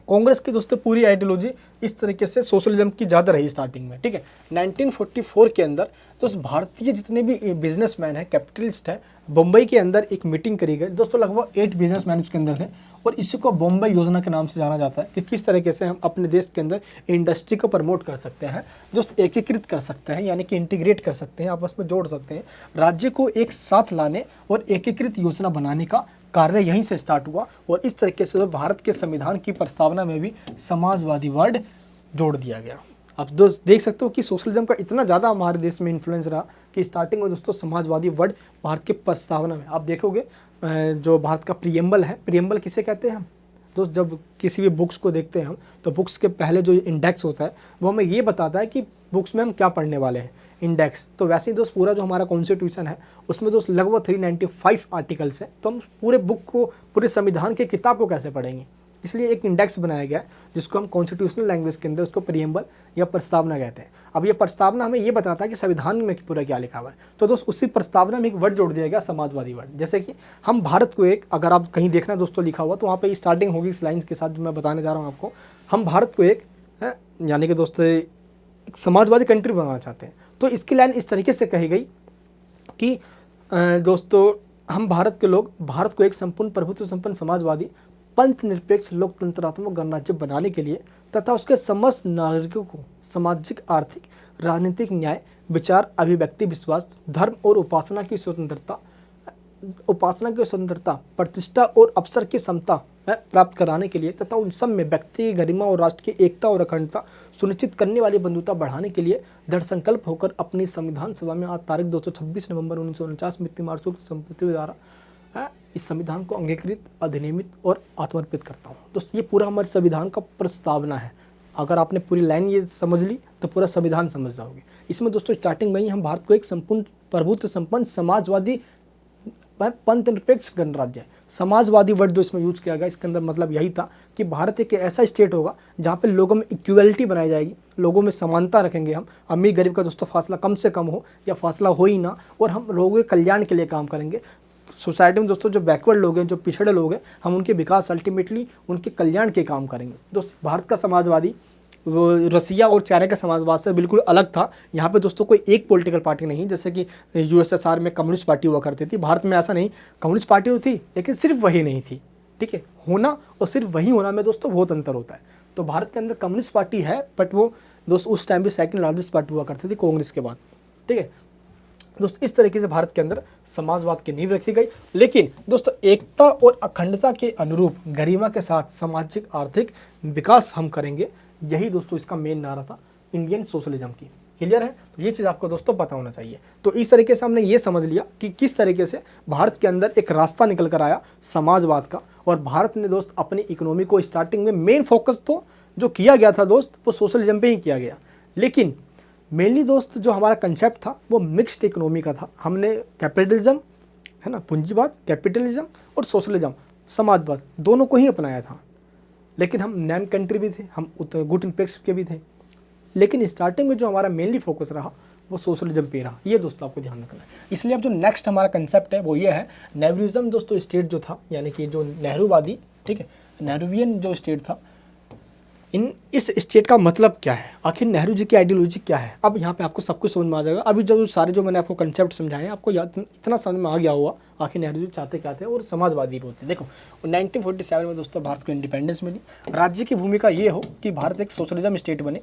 कांग्रेस की दोस्तों पूरी आइडियोलॉजी इस तरीके से सोशलिज्म की ज़्यादा रही स्टार्टिंग में, ठीक है। 1944 के अंदर तो भारतीय जितने भी बिजनेसमैन हैं, कैपिटलिस्ट हैं, बम्बई के अंदर एक मीटिंग करी गई। दोस्तों लगभग 8 बिजनेसमैन उसके अंदर थे, और इसी को बम्बई योजना के नाम से जाना जाता है कि किस तरीके से हम अपने देश के अंदर इंडस्ट्री को प्रमोट कर सकते हैं, दोस्त एकीकृत कर सकते हैं, यानी कि इंटीग्रेट कर सकते हैं, आपस में जोड़ सकते हैं, राज्य को एक साथ लाने और एकीकृत योजना बनाने का कार्य यहीं से स्टार्ट हुआ। और इस तरीके से भारत के संविधान की प्रस्तावना में भी समाजवादी वर्ड जोड़ दिया गया। अब दोस्त देख सकते हो कि सोशलिज्म का इतना ज़्यादा हमारे देश में इन्फ्लुएंस रहा कि स्टार्टिंग में दोस्तों समाजवादी वर्ड भारत के प्रस्तावना में आप देखोगे, जो भारत का प्रियम्बल है, प्रियम्बल किसे कहते हैं हम दोस्त, जब किसी भी बुक्स को देखते हैं हम तो बुक्स के पहले जो इंडेक्स होता है वो हमें ये बताता है कि बुक्स में हम क्या पढ़ने वाले हैं, इंडेक्स। तो वैसे ही दोस्त पूरा जो हमारा कॉन्स्टिट्यूशन है उसमें दोस्त लगभग 395 आर्टिकल्स हैं, तो हम पूरे बुक को, पूरे संविधान के किताब को कैसे पढ़ेंगे, इसलिए एक इंडेक्स बनाया गया है जिसको हम कॉन्स्टिट्यूशनल लैंग्वेज के अंदर उसको प्रियम्बल या प्रस्तावना कहते हैं। अब ये प्रस्तावना हमें ये बताता है कि संविधान में पूरा क्या लिखा हुआ है। तो दोस्त उसी प्रस्तावना में एक वर्ड जोड़ दिया गया, समाजवादी वर्ड। जैसे कि हम भारत को एक, अगर आप कहीं देखना दोस्तों लिखा हुआ तो वहाँ पे स्टार्टिंग होगी इस लाइन्स के साथ जो मैं बताने जा रहा हूँ आपको, हम भारत को एक यानी कि दोस्तों एक समाजवादी कंट्री बनाना चाहते हैं। तो इसकी लाइन इस तरीके से कही गई कि दोस्तों हम भारत के लोग भारत को एक संपूर्ण प्रभुत्व संपन्न समाजवादी पंथ निरपेक्ष लोकतंत्रात्मक गणराज्य बनाने के लिए तथा उसके समस्त नागरिकों को सामाजिक, आर्थिक, राजनीतिक न्याय, विचार, अभिव्यक्ति, विश्वास, धर्म और उपासना की स्वतंत्रता, प्रतिष्ठा और अवसर की समता प्राप्त कराने के लिए तथा उन सब में व्यक्ति की गरिमा और राष्ट्र की एकता और अखंडता सुनिश्चित करने वाली बंधुता बढ़ाने के लिए दृढ़ संकल्प होकर अपनी संविधान सभा में आज तारीख 226 नवंबर 1949 मिति मार्चुल संपत्ति द्वारा इस संविधान को अंगीकृत, अधिनियमित और आत्मर्पित करता हूँ। दोस्तों ये पूरा हमारे संविधान का प्रस्तावना है। अगर आपने पूरी लाइन ये समझ ली तो पूरा संविधान समझ जाओगे। इसमें दोस्तों स्टार्टिंग में ही हम भारत को एक संपूर्ण प्रभुत्व संपन्न समाजवादी पंथ निरपेक्ष गणराज्य, समाजवादी वर्ड जो इसमें यूज किया गया, इसके अंदर मतलब यही था कि भारत एक ऐसा स्टेट होगा जहाँ पे लोगों में इक्वलिटी बनाई जाएगी, लोगों में समानता रखेंगे हम, अमीर गरीब का दोस्तों फासला कम से कम हो या फासला हो ही ना, और हम लोगों के कल्याण के लिए काम करेंगे। सोसाइटी में दोस्तों जो बैकवर्ड लोग हैं, जो पिछड़े लोग हैं, हम उनके विकास, अल्टीमेटली उनके कल्याण के काम करेंगे। दोस्तों भारत का समाजवादी वो रसिया और चाइना के समाजवाद से बिल्कुल अलग था। यहाँ पे दोस्तों कोई एक पॉलिटिकल पार्टी नहीं, जैसे कि यूएसएसआर में कम्युनिस्ट पार्टी हुआ करती थी, भारत में ऐसा नहीं, कम्युनिस्ट पार्टी थी लेकिन सिर्फ वही नहीं थी, ठीक है। होना और सिर्फ वही होना में दोस्तों बहुत अंतर होता है। तो भारत के अंदर कम्युनिस्ट पार्टी है, बट वो दोस्त उस टाइम भी सेकंड लार्जेस्ट पार्टी हुआ करती थी कांग्रेस के बाद। ठीक है दोस्त, इस तरीके से भारत के अंदर समाजवाद की नींव रखी गई। लेकिन दोस्तों एकता और अखंडता के अनुरूप गरिमा के साथ सामाजिक आर्थिक विकास हम करेंगे, यही दोस्तों इसका मेन नारा था इंडियन सोशलिज्म की। क्लियर है? तो ये चीज़ आपको दोस्तों पता होना चाहिए। तो इस तरीके से हमने ये समझ लिया कि किस तरीके से भारत के अंदर एक रास्ता निकल कर आया समाजवाद का, और भारत ने दोस्त अपनी इकोनॉमी को स्टार्टिंग में मेन फोकस तो जो किया गया था दोस्त वो सोशलिज्म पे ही किया गया। लेकिन मेनली दोस्त जो हमारा कंसेप्ट था वो मिक्स्ड इकोनॉमी का था। हमने कैपिटलिज्म है ना, पूंजीवाद, कैपिटलिज्म और सोशलिज्म समाजवाद दोनों को ही अपनाया था। लेकिन हम नैन कंट्री भी थे, हम गुड इम्पैक्ट्स के भी थे, लेकिन स्टार्टिंग में जो हमारा मेनली फोकस रहा वो सोशलिज्म पे रहा। ये दोस्तों आपको ध्यान रखना है। इसलिए अब जो नेक्स्ट हमारा कंसेप्ट है वो ये है नेहरूइज्म। दोस्तों स्टेट जो था, यानी कि जो नेहरूवादी, ठीक है, नेहरूवियन जो स्टेट था, इस स्टेट का मतलब क्या है, आखिर नेहरू जी की आइडियोलॉजी क्या है। अब यहाँ पे आपको सब कुछ समझ में आ जाएगा। अभी जो सारे जो मैंने आपको कंसेप्ट समझाए आपको इतना समझ में आ गया हुआ आखिर नेहरू जी चाहते क्या थे और समाजवादी बोलते। देखो 1947 में दोस्तों भारत को इंडिपेंडेंस मिली। राज्य की भूमिका ये हो कि भारत एक सोशलिज्म स्टेट बने,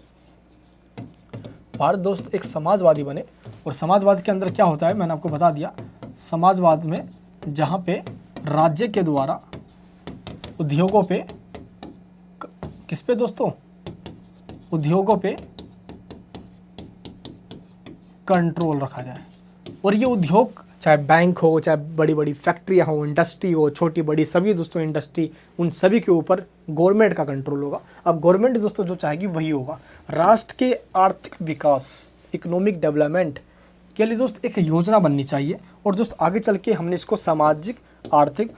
भारत दोस्त एक समाजवादी बने। और समाजवाद के अंदर क्या होता है मैंने आपको बता दिया। समाजवाद में जहाँ पे राज्य के द्वारा उद्योगों पे, किस पे दोस्तों, उद्योगों पे कंट्रोल रखा जाए। और ये उद्योग चाहे बैंक हो, चाहे बड़ी बड़ी फैक्ट्रियाँ हो, इंडस्ट्री हो, छोटी बड़ी सभी दोस्तों इंडस्ट्री, उन सभी के ऊपर गवर्नमेंट का कंट्रोल होगा। अब गवर्नमेंट दोस्तों जो चाहेगी वही होगा। राष्ट्र के आर्थिक विकास, इकोनॉमिक डेवलपमेंट के लिए दोस्त एक योजना बननी चाहिए। और दोस्त आगे चल के हमने इसको सामाजिक आर्थिक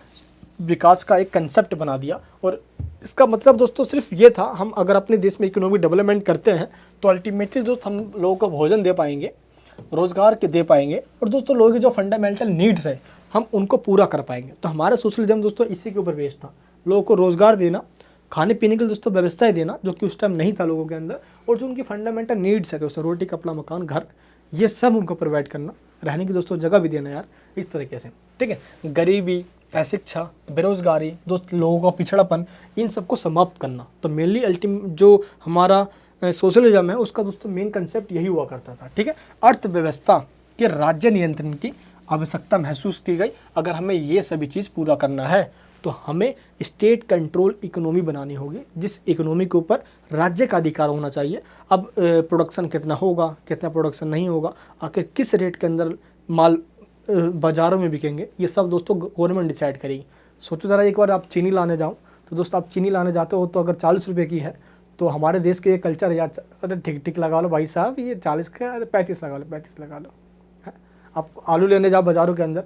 विकास का एक कंसेप्ट बना दिया। और इसका मतलब दोस्तों सिर्फ ये था, हम अगर अपने देश में इकोनॉमिक डेवलपमेंट करते हैं तो अल्टीमेटली दोस्त हम लोगों को भोजन दे पाएंगे, रोज़गार के दे पाएंगे, और दोस्तों लोगों की जो फंडामेंटल नीड्स है हम उनको पूरा कर पाएंगे। तो हमारा सोशलिज्म दोस्तों इसी के ऊपर बेस्ड था, लोगों को रोज़गार देना, खाने पीने के लिए दोस्तों व्यवस्थाएं देना जो कि उस टाइम नहीं था लोगों के अंदर, और जो उनकी फंडामेंटल नीड्स है दोस्तों, रोटी कपड़ा मकान घर, ये सब उनको प्रोवाइड करना, रहने की दोस्तों जगह भी देना यार, इस तरीके से। ठीक है, गरीबी, अशिक्षा, बेरोजगारी, दोस्त लोगों का पिछड़ापन, इन सबको समाप्त करना। तो मेनली जो हमारा सोशलिज्म है उसका दोस्तों मेन कंसेप्ट यही हुआ करता था। ठीक है, अर्थव्यवस्था के राज्य नियंत्रण की आवश्यकता महसूस की गई। अगर हमें ये सभी चीज़ पूरा करना है तो हमें स्टेट कंट्रोल इकोनॉमी बनानी होगी, जिस इकोनॉमी के ऊपर राज्य का अधिकार होना चाहिए। अब प्रोडक्शन कितना होगा, कितना प्रोडक्शन नहीं होगा, आखिर किस रेट के अंदर माल बाज़ारों में बिकेंगे, ये सब दोस्तों गवर्नमेंट डिसाइड करेगी। सोचो ज़रा, एक बार आप चीनी लाने जाओ तो दोस्तों आप चीनी लाने जाते हो तो अगर 40 रुपये की है तो हमारे देश के ये कल्चर है यार, अरे ठीक ठीक लगा लो भाई साहब, ये 40 का, अरे 35 लगा लो, 35 लगा लो। आप आलू लेने जाओ बाज़ारों के अंदर,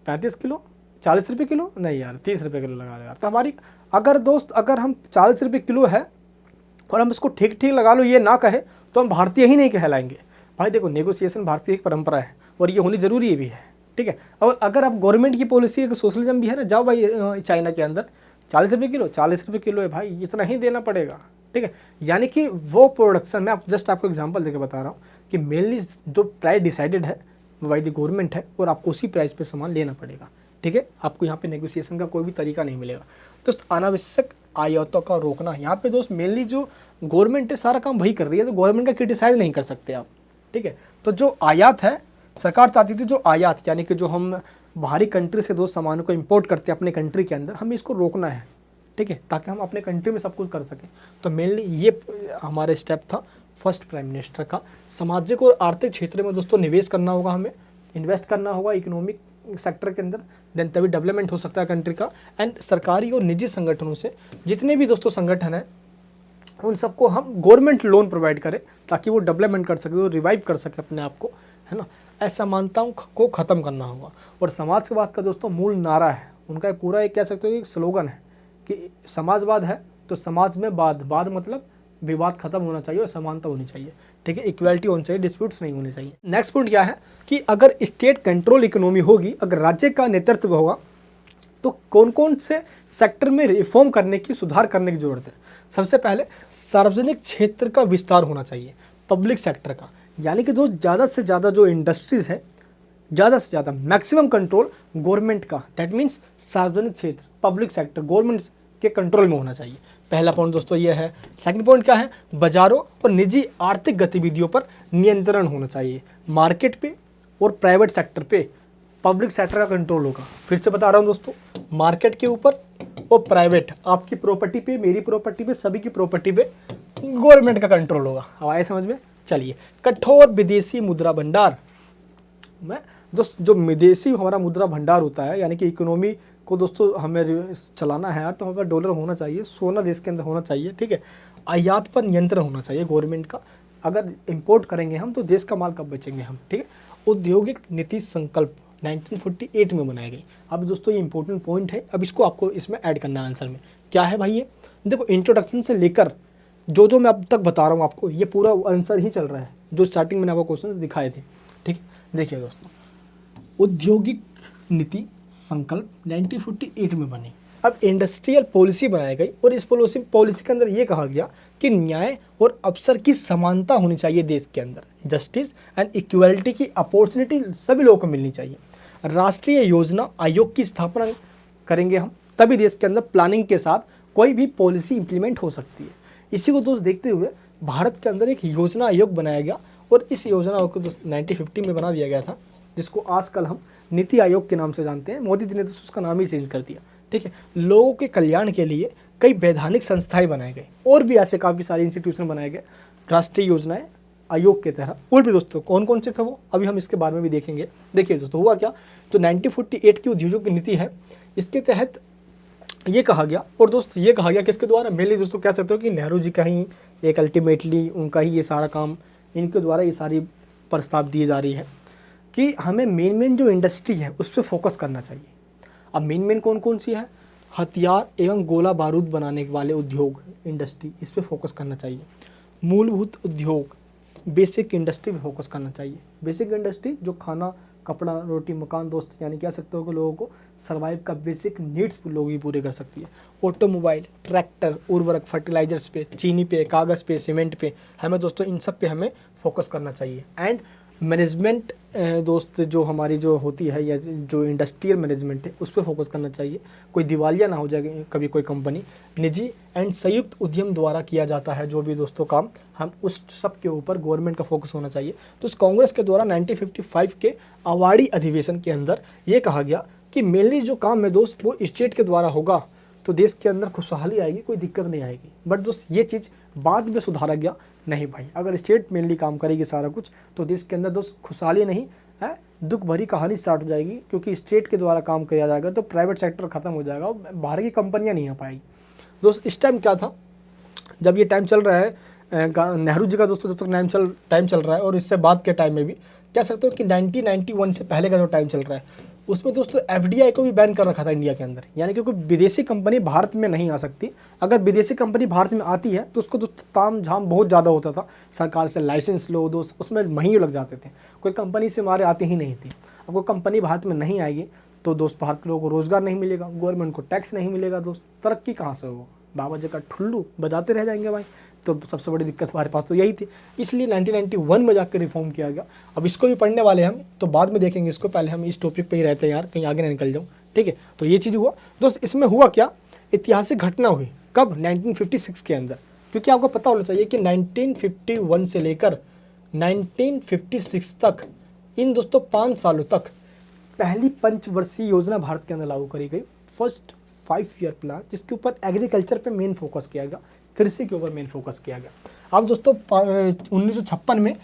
35 किलो 40 रुपये किलो, नहीं यार 30 रुपये किलो लगा लो यार। तो हमारी अगर हम 40 रुपये किलो है और हम इसको ठीक ठीक लगा लो ये ना कहे तो हम भारतीय ही नहीं कहलाएंगे। भाई देखो, नेगोशिएशन भारतीय एक परंपरा है और ये होनी जरूरी भी है। ठीक है, और अगर आप गवर्नमेंट की पॉलिसी एक सोशलिज्म भी है ना, जाओ भाई चाइना के अंदर 40 रुपये किलो, 40 रुपये किलो है भाई, इतना ही देना पड़ेगा। ठीक है, यानी कि वो प्रोडक्शन, मैं जस्ट आपको एग्जांपल देकर बता रहा हूँ कि मेनली जो प्राइस डिसाइडेड है वो बाय द गवर्नमेंट है और आपको उसी प्राइस पे सामान लेना पड़ेगा। ठीक है, आपको यहाँ पे नेगोशिएशन का कोई भी तरीका नहीं मिलेगा। दोस्त अनावश्यक आयातों का रोकना, यहाँ पे दोस्त मेनली जो गवर्नमेंट है सारा काम वही कर रही है, तो गवर्नमेंट का क्रिटिसाइज नहीं कर सकते आप। ठीक है, तो जो आयात है, सरकार चाहती थी जो आयात यानी कि जो हम बाहरी कंट्री से दोस्त सामानों को इंपोर्ट करते हैं अपने कंट्री के अंदर, हमें इसको रोकना है। ठीक है, ताकि हम अपने कंट्री में सब कुछ कर सकें। तो मेनली ये हमारा स्टेप था फर्स्ट प्राइम मिनिस्टर का। सामाजिक और आर्थिक क्षेत्र में दोस्तों निवेश करना होगा, हमें इन्वेस्ट करना होगा इकोनॉमिक सेक्टर के अंदर, देन तभी डेवलपमेंट हो सकता है कंट्री का। एंड सरकारी और निजी संगठनों से जितने भी दोस्तों संगठन हैं उन सबको हम गवर्नमेंट लोन प्रोवाइड करें ताकि वो डेवलपमेंट कर सके, वो रिवाइव कर सके अपने आप को, है ना। असमानताओं को ख़त्म करना होगा। और समाजवाद का दोस्तों मूल नारा है उनका, पूरा एक कह सकते हो एक स्लोगन है कि समाजवाद है तो समाज में वाद मतलब विवाद खत्म होना चाहिए और समानता होनी चाहिए। ठीक है, इक्वालिटी होनी चाहिए, डिस्प्यूट्स नहीं होने चाहिए। नेक्स्ट पॉइंट क्या है कि अगर स्टेट कंट्रोल इकोनॉमी होगी, अगर राज्य का नेतृत्व होगा तो कौन कौन से सेक्टर में रिफॉर्म करने की, सुधार करने की जरूरत है। सबसे पहले सार्वजनिक क्षेत्र का विस्तार होना चाहिए, पब्लिक सेक्टर का, यानी कि जो ज़्यादा से ज़्यादा जो इंडस्ट्रीज़ है, ज़्यादा से ज़्यादा मैक्सिमम कंट्रोल गवर्नमेंट का, दैट मीन्स सार्वजनिक क्षेत्र, पब्लिक सेक्टर, गवर्नमेंट के कंट्रोल में होना चाहिए। पहला पॉइंट दोस्तों ये है। सेकंड पॉइंट क्या है, बाजारों और निजी आर्थिक गतिविधियों पर नियंत्रण होना चाहिए। मार्केट पे और प्राइवेट सेक्टर पे पब्लिक सेक्टर का कंट्रोल होगा। फिर से बता रहा हूँ दोस्तों, मार्केट के ऊपर और प्राइवेट, आपकी प्रॉपर्टी पे, मेरी प्रॉपर्टी पे, सभी की प्रॉपर्टी पे गवर्नमेंट का कंट्रोल होगा। अब आए समझ में? चलिए, कठोर विदेशी मुद्रा भंडार में दोस्त जो विदेशी हमारा मुद्रा भंडार होता है, यानी कि इकोनॉमी को दोस्तों हमें चलाना है यार, तो हमारे पास डॉलर होना चाहिए, सोना देश के अंदर होना चाहिए, ठीक है। आयात पर नियंत्रण होना चाहिए गवर्नमेंट का। अगर इंपोर्ट करेंगे हम तो देश का माल कब बेचेंगे हम, ठीक है। औद्योगिक नीति संकल्प 1948 में बनाई गई। अब दोस्तों ये इंपॉर्टेंट पॉइंट है, अब इसको आपको इसमें ऐड करना है आंसर में। क्या है भाई ये? देखो, इंट्रोडक्शन से लेकर जो मैं अब तक बता रहा हूँ आपको, ये पूरा आंसर ही चल रहा है जो स्टार्टिंग में आपको क्वेश्चन दिखाए थे, ठीक है। देखिए दोस्तों, औद्योगिक नीति संकल्प 1948 में बनी। अब इंडस्ट्रियल पॉलिसी बनाई गई और इस पॉलिसी के अंदर ये कहा गया कि न्याय और अवसर की समानता होनी चाहिए देश के अंदर। जस्टिस एंड इक्वालिटी की अपॉर्चुनिटी सभी लोगों को मिलनी चाहिए। राष्ट्रीय योजना आयोग की स्थापना करेंगे हम, तभी देश के अंदर प्लानिंग के साथ कोई भी पॉलिसी इंप्लीमेंट हो सकती है। इसी को दोस्त देखते हुए भारत के अंदर एक योजना आयोग बनाया गया और इस योजना आयोग को 1950 में बना दिया गया था, जिसको आजकल हम नीति आयोग के नाम से जानते हैं। मोदी जी ने तो उसका नाम ही चेंज कर दिया, ठीक है। लोगों के कल्याण के लिए कई वैधानिक संस्थाएं बनाए गए और भी ऐसे काफ़ी सारे इंस्टीट्यूशन बनाए गए राष्ट्रीय योजनाएं आयोग के तहत। और भी दोस्तों कौन कौन से थे वो, अभी हम इसके बारे में भी देखेंगे। देखिए दोस्तों, हुआ क्या, जो 1948 की उद्योगों की नीति है, इसके तहत ये कहा गया, और दोस्त ये कहा गया किसके द्वारा, मेनली दोस्तों कह सकते हो कि नेहरू जी का ही एक अल्टीमेटली उनका ही ये सारा काम, इनके द्वारा ये सारी प्रस्ताव दिए जा रही है कि हमें मेन जो इंडस्ट्री है उस पर फोकस करना चाहिए। अब मेन कौन कौन सी है, हथियार एवं गोला बारूद बनाने वाले उद्योग इंडस्ट्री, इस पर फोकस करना चाहिए। मूलभूत उद्योग बेसिक इंडस्ट्री पे फोकस करना चाहिए। बेसिक इंडस्ट्री जो खाना, कपड़ा, रोटी, मकान दोस्त, यानी कह सकते हो कि लोगों को सर्वाइव का बेसिक नीड्स लोग ही पूरे कर सकती है। ऑटोमोबाइल, ट्रैक्टर, उर्वरक, फर्टिलाइजर्स पे, चीनी पे, कागज़ पे, सीमेंट पे, हमें दोस्तों इन सब पे हमें फोकस करना चाहिए। एंड मैनेजमेंट दोस्त जो हमारी जो होती है, या जो इंडस्ट्रियल मैनेजमेंट है, उस पर फोकस करना चाहिए। कोई दिवालिया ना हो जाए कभी कोई कंपनी। निजी एंड संयुक्त उद्यम द्वारा किया जाता है जो भी दोस्तों काम, हम उस सब के ऊपर गवर्नमेंट का फोकस होना चाहिए। तो इस कांग्रेस के द्वारा 1955 के अवार्डी अधिवेशन के अंदर ये कहा गया कि मेनली जो काम है दोस्त वो स्टेट के द्वारा होगा तो देश के अंदर खुशहाली आएगी, कोई दिक्कत नहीं आएगी। बट दोस्त ये चीज़ बाद में सुधारा गया, नहीं भाई, अगर स्टेट मेनली काम करेगी सारा कुछ तो देश के अंदर दोस्त खुशहाली नहीं है, दुख भरी कहानी स्टार्ट हो जाएगी, क्योंकि स्टेट के द्वारा काम किया जाएगा तो प्राइवेट सेक्टर खत्म हो जाएगा और बाहर की कंपनियां नहीं आ पाएगी। दोस्त इस टाइम क्या था, जब ये टाइम चल रहा है नेहरू जी का दोस्तों, जब तक टाइम चल रहा है, और इससे बाद के टाइम में भी कह सकते हो कि 1991 से पहले का जो टाइम चल रहा है, उसमें दोस्तों एफडीआई को भी बैन कर रखा था इंडिया के अंदर। यानी कि कोई विदेशी कंपनी भारत में नहीं आ सकती। अगर विदेशी कंपनी भारत में आती है तो उसको दोस्तों ताम झाम बहुत ज़्यादा होता था, सरकार से लाइसेंस लो दोस्त, उसमें महीने लग जाते थे। कोई कंपनी से हमारे आती ही नहीं थी। अब कोई कंपनी भारत में नहीं आएगी तो दोस्त भारत के लोगों को रोज़गार नहीं मिलेगा, गवर्नमेंट को टैक्स नहीं मिलेगा दोस्त, तरक्की कहाँ से होगा, बाबा जी का ठुल्लू बजाते रह जाएंगे भाई। तो सबसे बड़ी दिक्कत हमारे पास तो यही थी, इसलिए 1991 में जाकर रिफॉर्म किया गया। अब इसको भी पढ़ने वाले हम, तो बाद में देखेंगे इसको, पहले हम इस टॉपिक पे ही रहते हैं यार, कहीं आगे ना निकल जाऊँ, ठीक है। तो ये चीज़ हुआ दोस्त। इसमें हुआ क्या, ऐतिहासिक घटना हुई कब, 1956 के अंदर, क्योंकि आपको पता होना चाहिए कि 1951 से लेकर 1956 तक, इन दोस्तों 5 सालों तक पहली पंचवर्षीय योजना भारत के अंदर लागू करी गई, फर्स्ट 5 ईयर प्लान, जिसके ऊपर एग्रीकल्चर पे मेन फोकस किया गया, कृषि के ऊपर मेन फोकस किया गया। अब दोस्तों 1956 में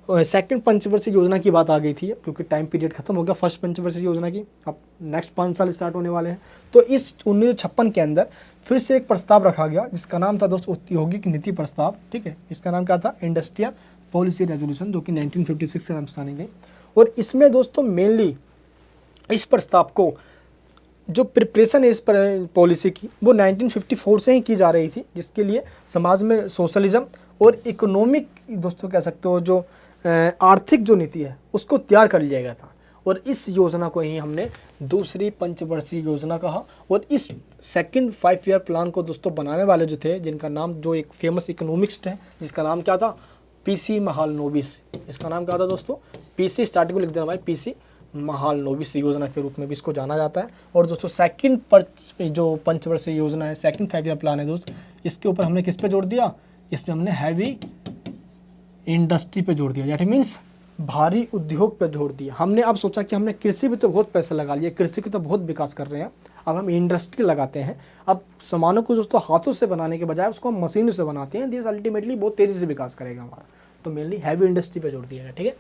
सेकंड पंचवर्षीय योजना की बात आ गई थी, क्योंकि टाइम पीरियड खत्म हो गया फर्स्ट पंचवर्षीय योजना की, अब नेक्स्ट 5 साल स्टार्ट होने वाले हैं। तो इस 1956 के अंदर फिर से एक प्रस्ताव रखा गया जिसका नाम था दोस्तों औद्योगिक नीति प्रस्ताव, ठीक है। इसका नाम क्या था, इंडस्ट्रियल पॉलिसी रेजोल्यूशन, जो कि 1956 से नाम से जानी गई। और इसमें दोस्तों मेनली इस प्रस्ताव को जो प्रिपरेशन है इस पॉलिसी की, वो 1954 से ही की जा रही थी, जिसके लिए समाज में सोशलिज्म और इकोनॉमिक दोस्तों कह सकते हो जो आर्थिक जो नीति है उसको तैयार कर लिया गया था। और इस योजना को ही हमने दूसरी पंचवर्षीय योजना कहा। और इस सेकंड 5 ईयर प्लान को दोस्तों बनाने वाले जो थे, जिनका नाम, जो एक फेमस इकोनॉमिस्ट है जिसका नाम क्या था, पीसी महालनोबिस। इसका नाम क्या था दोस्तों, पीसी, स्टार्टिंग में लिख देना भाई, पीसी महालनोबिस योजना के रूप में भी इसको जाना जाता है। और दोस्तों सेकंड जो पंचवर्षीय योजना है, सेकंड 5 ईयर प्लान है दोस्त, इसके ऊपर हमने किस पे जोड़ दिया, इसमें हमने हैवी इंडस्ट्री पे जोड़ दिया, दैट मीन्स भारी उद्योग पे जोड़ दिया हमने। अब सोचा कि हमने कृषि पे तो बहुत पैसा लगा लिया, कृषि की तो बहुत विकास कर रहे हैं, अब हम इंडस्ट्री लगाते हैं। अब सामानों को दोस्तों हाथों से बनाने के बजाय उसको हम मशीनों से बनाते हैं, देश अल्टीमेटली बहुत तेज़ी से विकास करेगा हमारा। तो मेनली हैवी इंडस्ट्री पे जोड़ दिया है, ठीक है।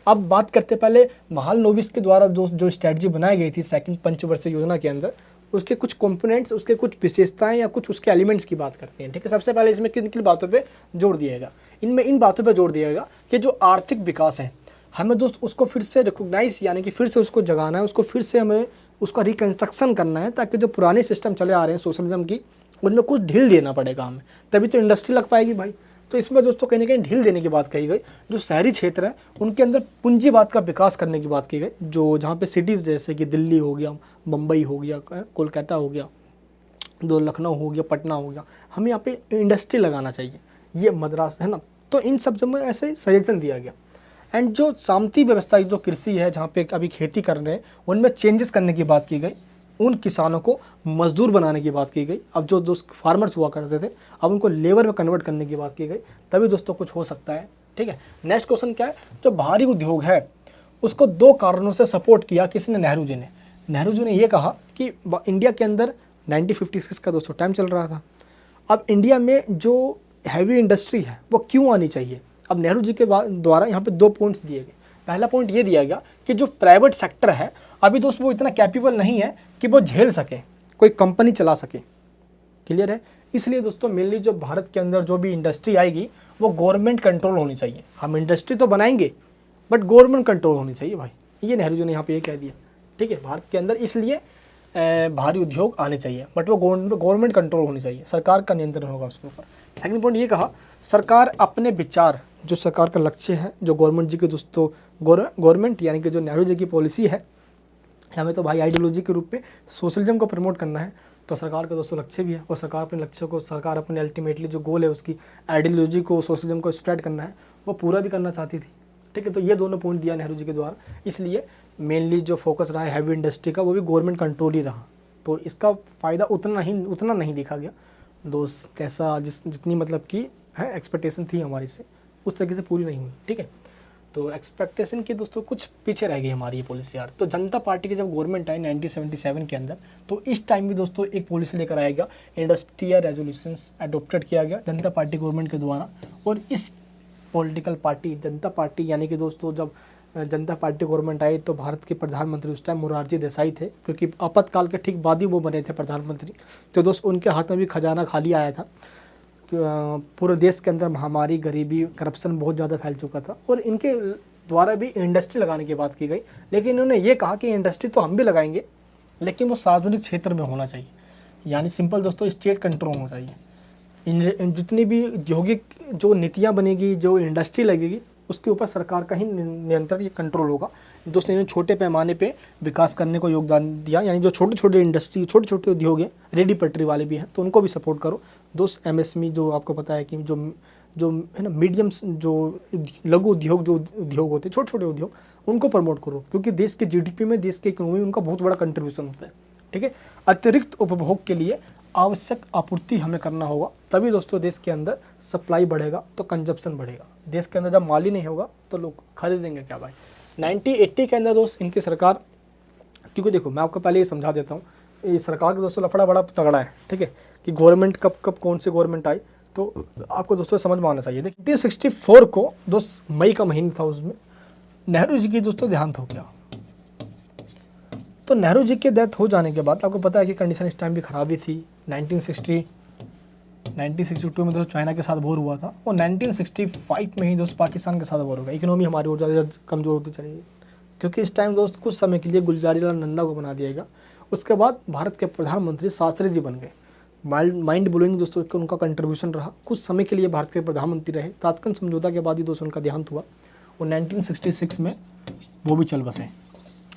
अब बात करते पहले महालनोबिस के द्वारा जो स्ट्रेटजी बनाई गई थी सेकंड पंचवर्षीय योजना के अंदर, उसके कुछ कंपोनेंट्स, उसके कुछ विशेषताएं या कुछ उसके एलिमेंट्स की बात करते हैं, ठीक है। सबसे पहले इसमें किन किन बातों पे जोड़ दिया जाएगा, इनमें इन बातों पे जोड़ दिया जाएगा कि जो आर्थिक विकास है हमें दोस्त उसको फिर से रिकॉग्नाइज, यानी कि फिर से उसको जगाना है, उसको फिर से हमें उसका रिकन्स्ट्रक्शन करना है, ताकि जो पुराने सिस्टम चले आ रहे हैं सोशलिज्म की, उनमें कुछ ढील देना पड़ेगा हमें, तभी तो इंडस्ट्री लग पाएगी भाई। तो इसमें दोस्तों कहीं ना कहीं ढील देने की बात कही गई। जो शहरी क्षेत्र है उनके अंदर पूंजीवाद का विकास करने की बात की गई, जो जहाँ पे सिटीज़ जैसे कि दिल्ली हो गया, मुंबई हो गया, कोलकाता हो गया, लखनऊ हो गया, पटना हो गया, हमें यहाँ पे इंडस्ट्री लगाना चाहिए, ये मद्रास है ना। तो इन सब में ऐसे सजेशन दिया गया। एंड जो शांति व्यवस्था जो कृषि है, जहाँ पे अभी खेती कर रहे हैं, उनमें चेंजेस करने की बात की गई, उन किसानों को मजदूर बनाने की बात की गई। अब जो दोस्त फार्मर्स हुआ करते थे अब उनको लेबर में कन्वर्ट करने की बात की गई, तभी दोस्तों कुछ हो सकता है, ठीक है। नेक्स्ट क्वेश्चन क्या है, जो भारी उद्योग है उसको 2 कारणों से सपोर्ट किया किसने, नेहरू जी ने। नेहरू जी ने ये कहा कि इंडिया के अंदर 1956 का दोस्तों टाइम चल रहा था, अब इंडिया में जो हैवी इंडस्ट्री है वो क्यों आनी चाहिए। अब नेहरू जी के द्वारा यहाँ पे 2 पॉइंट्स दिए गए। पहला पॉइंट ये दिया गया कि जो प्राइवेट सेक्टर है अभी दोस्त वो इतना कैपेबल नहीं है कि वो झेल सके, कोई कंपनी चला सके, क्लियर है। इसलिए दोस्तों मेनली जो भारत के अंदर जो भी इंडस्ट्री आएगी वो गवर्नमेंट कंट्रोल होनी चाहिए। हम इंडस्ट्री तो बनाएंगे बट गवर्नमेंट कंट्रोल होनी चाहिए भाई, ये नेहरू जी ने यहाँ पे ये कह दिया, ठीक है। भारत के अंदर इसलिए भारी उद्योग आने चाहिए बट वो गवर्नमेंट कंट्रोल होनी चाहिए, सरकार का नियंत्रण होगा उसके ऊपर। सेकंड पॉइंट ये कहा, सरकार अपने विचार, जो सरकार का लक्ष्य है, जो गवर्नमेंट जी के दोस्तों गवर्नमेंट यानी कि जो नेहरू जी की पॉलिसी है, हमें तो भाई आइडियोलॉजी के रूप में सोशलिज्म को प्रमोट करना है, तो सरकार का दोस्तों लक्ष्य भी है, और सरकार अपने लक्ष्य को, सरकार अपने अल्टीमेटली जो गोल है उसकी आइडियोलॉजी को, सोशलिज्म को स्प्रेड करना है, वो पूरा भी करना चाहती थी, ठीक है। तो ये दोनों पॉइंट दिया नेहरू जी के द्वारा, इसलिए मेनली जो फोकस रहा है हैवी इंडस्ट्री का वो भी गवर्नमेंट कंट्रोल ही रहा। तो इसका फ़ायदा उतना नहीं देखा गया दोस्त, जैसा जितनी मतलब कि है एक्सपेक्टेशन थी हमारी से, उस तरीके से पूरी नहीं हुई, ठीक है। तो एक्सपेक्टेशन की दोस्तों कुछ पीछे रह गई हमारी ये पॉलिसी यार। तो जनता पार्टी की जब गवर्नमेंट आई 1977 के अंदर, तो इस टाइम भी दोस्तों एक पॉलिसी लेकर आया गया, इंडस्ट्रियल रेजोल्यूशंस एडोप्टेड किया गया जनता पार्टी गवर्नमेंट के द्वारा। और इस पॉलिटिकल पार्टी जनता पार्टी, यानी कि दोस्तों जब जनता पार्टी गवर्नमेंट आई तो भारत के प्रधानमंत्री उस टाइम मोरारजी देसाई थे, क्योंकि आपातकाल के ठीक बाद ही वो बने थे प्रधानमंत्री। तो दोस्त उनके हाथ में भी खजाना खाली आया था, पूरे देश के अंदर महामारी, गरीबी, करप्शन बहुत ज़्यादा फैल चुका था, और इनके द्वारा भी इंडस्ट्री लगाने की बात की गई। लेकिन इन्होंने ये कहा कि इंडस्ट्री तो हम भी लगाएंगे लेकिन वो सार्वजनिक क्षेत्र में होना चाहिए, यानी सिंपल दोस्तों स्टेट कंट्रोल होना चाहिए। जितनी भी औद्योगिक जो नीतियाँ बनेगी, जो इंडस्ट्री लगेगी, उसके ऊपर सरकार का ही नियंत्रण, ये कंट्रोल होगा। दोस्तों इन्होंने छोटे पैमाने पे विकास करने को योगदान दिया, यानी जो छोटे छोटे इंडस्ट्री, छोटे छोटे उद्योग हैं, रेडी पटरी वाले भी हैं, तो उनको भी सपोर्ट करो दोस्त। एमएसएमई जो आपको पता है कि जो है ना, मीडियम, जो लघु उद्योग, जो उद्योग होते हैं, छोटे छोटे उद्योग, उनको प्रमोट करो, क्योंकि देश के जीडीपी में, देश के इकोनॉमी में उनका बहुत बड़ा कंट्रीब्यूशन होता है, ठीक है। अतिरिक्त उपभोग के लिए आवश्यक आपूर्ति हमें करना होगा, तभी दोस्तों देश के अंदर सप्लाई बढ़ेगा तो कंजप्शन बढ़ेगा। देश के अंदर जब माल ही नहीं होगा तो लोग खरीदेंगे क्या भाई। 1980 के अंदर दोस्त इनकी सरकार, क्योंकि देखो मैं आपको पहले ये समझा देता हूँ, ये सरकार का दोस्तों लफड़ा बड़ा तगड़ा है, ठीक है, कि गवर्नमेंट कब कौन सी गवर्नमेंट आई, तो आपको दोस्तों समझ में आना चाहिए। देखिए 1964 को दोस्त मई का महीना था, उसमें नेहरू जी की दोस्तों देहांत हो गया। तो नेहरू जी के डेथ हो जाने के बाद आपको पता है कि कंडीशन इस टाइम भी ख़राब ही थी। 1962 में दोस्तों चाइना के साथ वॉर हुआ था, और 1965 में ही दोस्त पाकिस्तान के साथ वॉर होगा। इकोनॉमी हमारी और ज़्यादा कमज़ोर होती चली गई, क्योंकि इस टाइम दोस्त कुछ समय के लिए गुलजारीलाल नंदा को बना दिया गया। उसके बाद भारत के प्रधानमंत्री शास्त्री जी बन गए। माइंड ब्लोइंग दोस्तों उनका कंट्रीब्यूशन रहा, कुछ समय के लिए भारत के प्रधानमंत्री रहे। ताशकंद समझौता के बाद ही दोस्तों उनका देहांत हुआ, और 1966 में वो भी चल बसे।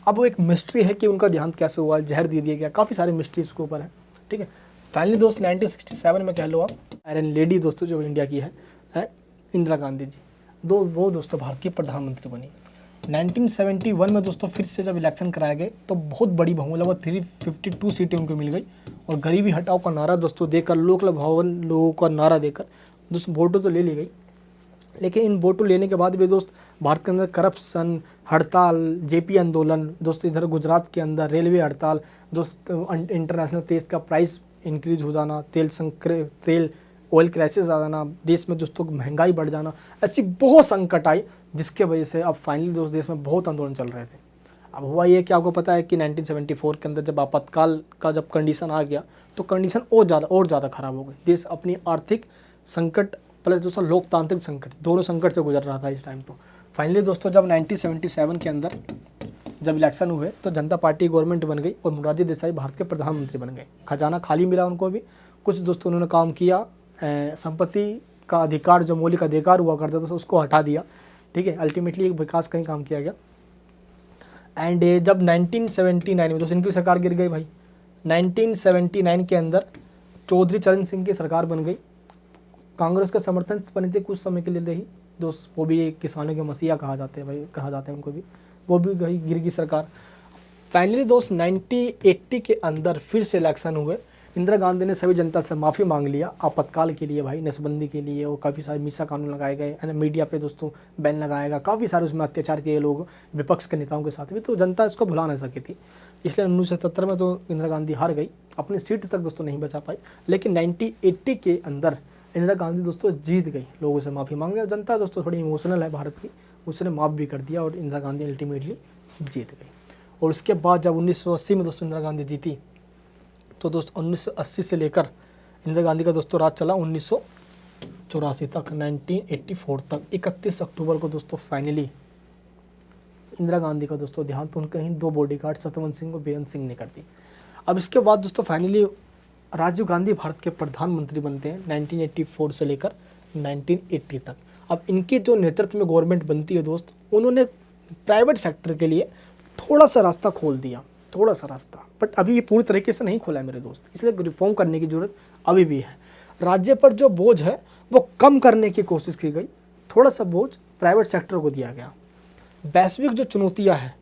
अब वो एक मिस्ट्री है कि उनका देहांत कैसे हुआ, जहर दे दिया गया, काफ़ी सारी मिस्ट्री इसके ऊपर है, ठीक है। फाइनली दोस्त 1967 में कह लो आप, आयरन लेडी दोस्तों जो इंडिया की है इंदिरा गांधी जी, वो दोस्तों भारत की प्रधानमंत्री बनी। 1971 में दोस्तों फिर से जब इलेक्शन कराए गए तो बहुत बड़ी बहुमत लगभग 352 सीटें उनको मिल गई और गरीबी हटाओ का नारा दोस्तों देकर, लोक भवन लोगों का नारा देकर दोस्तों वोटों तो ले ली गई। लेकिन इन वोटों लेने के बाद भी दोस्त भारत के अंदर करप्शन, हड़ताल, जेपी आंदोलन, दोस्त इधर गुजरात के अंदर रेलवे हड़ताल, दोस्त इंटरनेशनल तेल का प्राइस इंक्रीज हो जाना, तेल ऑयल क्राइसिस आ जाना, देश में दोस्तों महंगाई बढ़ जाना, ऐसी बहुत संकट आई जिसके वजह से अब फाइनली दोस्त देश में बहुत आंदोलन चल रहे थे। अब हुआ ये कि आपको पता है कि 1974 के अंदर जब आपातकाल का जब कंडीशन आ गया तो कंडीशन और ज़्यादा ख़राब हो गई। देश अपनी आर्थिक संकट प्लस दोस्तों लोकतांत्रिक संकट, दोनों संकट से गुजर रहा था इस टाइम पर। फाइनली दोस्तों जब 1977 के अंदर जब इलेक्शन हुए तो जनता पार्टी गवर्नमेंट बन गई और मोरारजी देसाई भारत के प्रधानमंत्री बन गए। खजाना खाली मिला उनको भी, कुछ दोस्तों उन्होंने काम किया, संपत्ति का अधिकार जो मौलिक अधिकार हुआ करता था उसको हटा दिया, ठीक है। अल्टीमेटली एक विकास का ही काम किया गया। एंड जब 1979 में दोस्तों इनकी सरकार गिर गई भाई। 1979 के अंदर चौधरी चरण सिंह की सरकार बन गई। कांग्रेस का समर्थन बनी थी, कुछ समय के लिए रही दोस्त, वो भी किसानों के मसीहा कहा जाते हैं भाई, कहा जाता है उनको भी, वो भी गई, गिर गई सरकार। फाइनली दोस्त 1980 के अंदर फिर से इलेक्शन हुए। इंदिरा गांधी ने सभी जनता से माफ़ी मांग लिया आपातकाल के लिए भाई, नसबंदी के लिए, और काफ़ी सारे मीसा कानून लगाए गए, मीडिया पे दोस्तों बैन लगाया गया, काफ़ी सारे उसमें अत्याचार किए लोग विपक्ष के नेताओं के साथ भी, तो जनता इसको भुला नहीं सकी थी। इसलिए 1977 में तो इंदिरा गांधी हार गई, अपनी सीट तक दोस्तों नहीं बचा पाई। लेकिन 1980 के अंदर इंदिरा गांधी दोस्तों जीत गई, लोगों से माफ़ी मांग लिया। जनता दोस्तों थोड़ी इमोशनल है भारत की, उसने माफ़ भी कर दिया और इंदिरा गांधी अल्टीमेटली जीत गई। और उसके बाद जब 1980 में दोस्तों इंदिरा गांधी जीती तो दोस्तों 1980 से लेकर इंदिरा गांधी का दोस्तों राज चला 1984 तक, 1984 तक। 31 अक्टूबर को दोस्तों फाइनली इंदिरा गांधी का दोस्तों देहांत तो उनके ही दो बॉडीगार्ड सत्यवंत सिंह और बेअंत सिंह ने कर दी। अब इसके बाद दोस्तों फाइनली राजीव गांधी भारत के प्रधानमंत्री बनते हैं 1984 से लेकर 1980 तक। अब इनके जो नेतृत्व में गवर्नमेंट बनती है दोस्त, उन्होंने प्राइवेट सेक्टर के लिए थोड़ा सा रास्ता खोल दिया, थोड़ा सा रास्ता, बट अभी ये पूरी तरीके से नहीं खोला है मेरे दोस्त, इसलिए रिफॉर्म करने की ज़रूरत अभी भी है। राज्य पर जो बोझ है वो कम करने की कोशिश की गई, थोड़ा सा बोझ प्राइवेट सेक्टर को दिया गया। वैश्विक जो चुनौतियाँ हैं,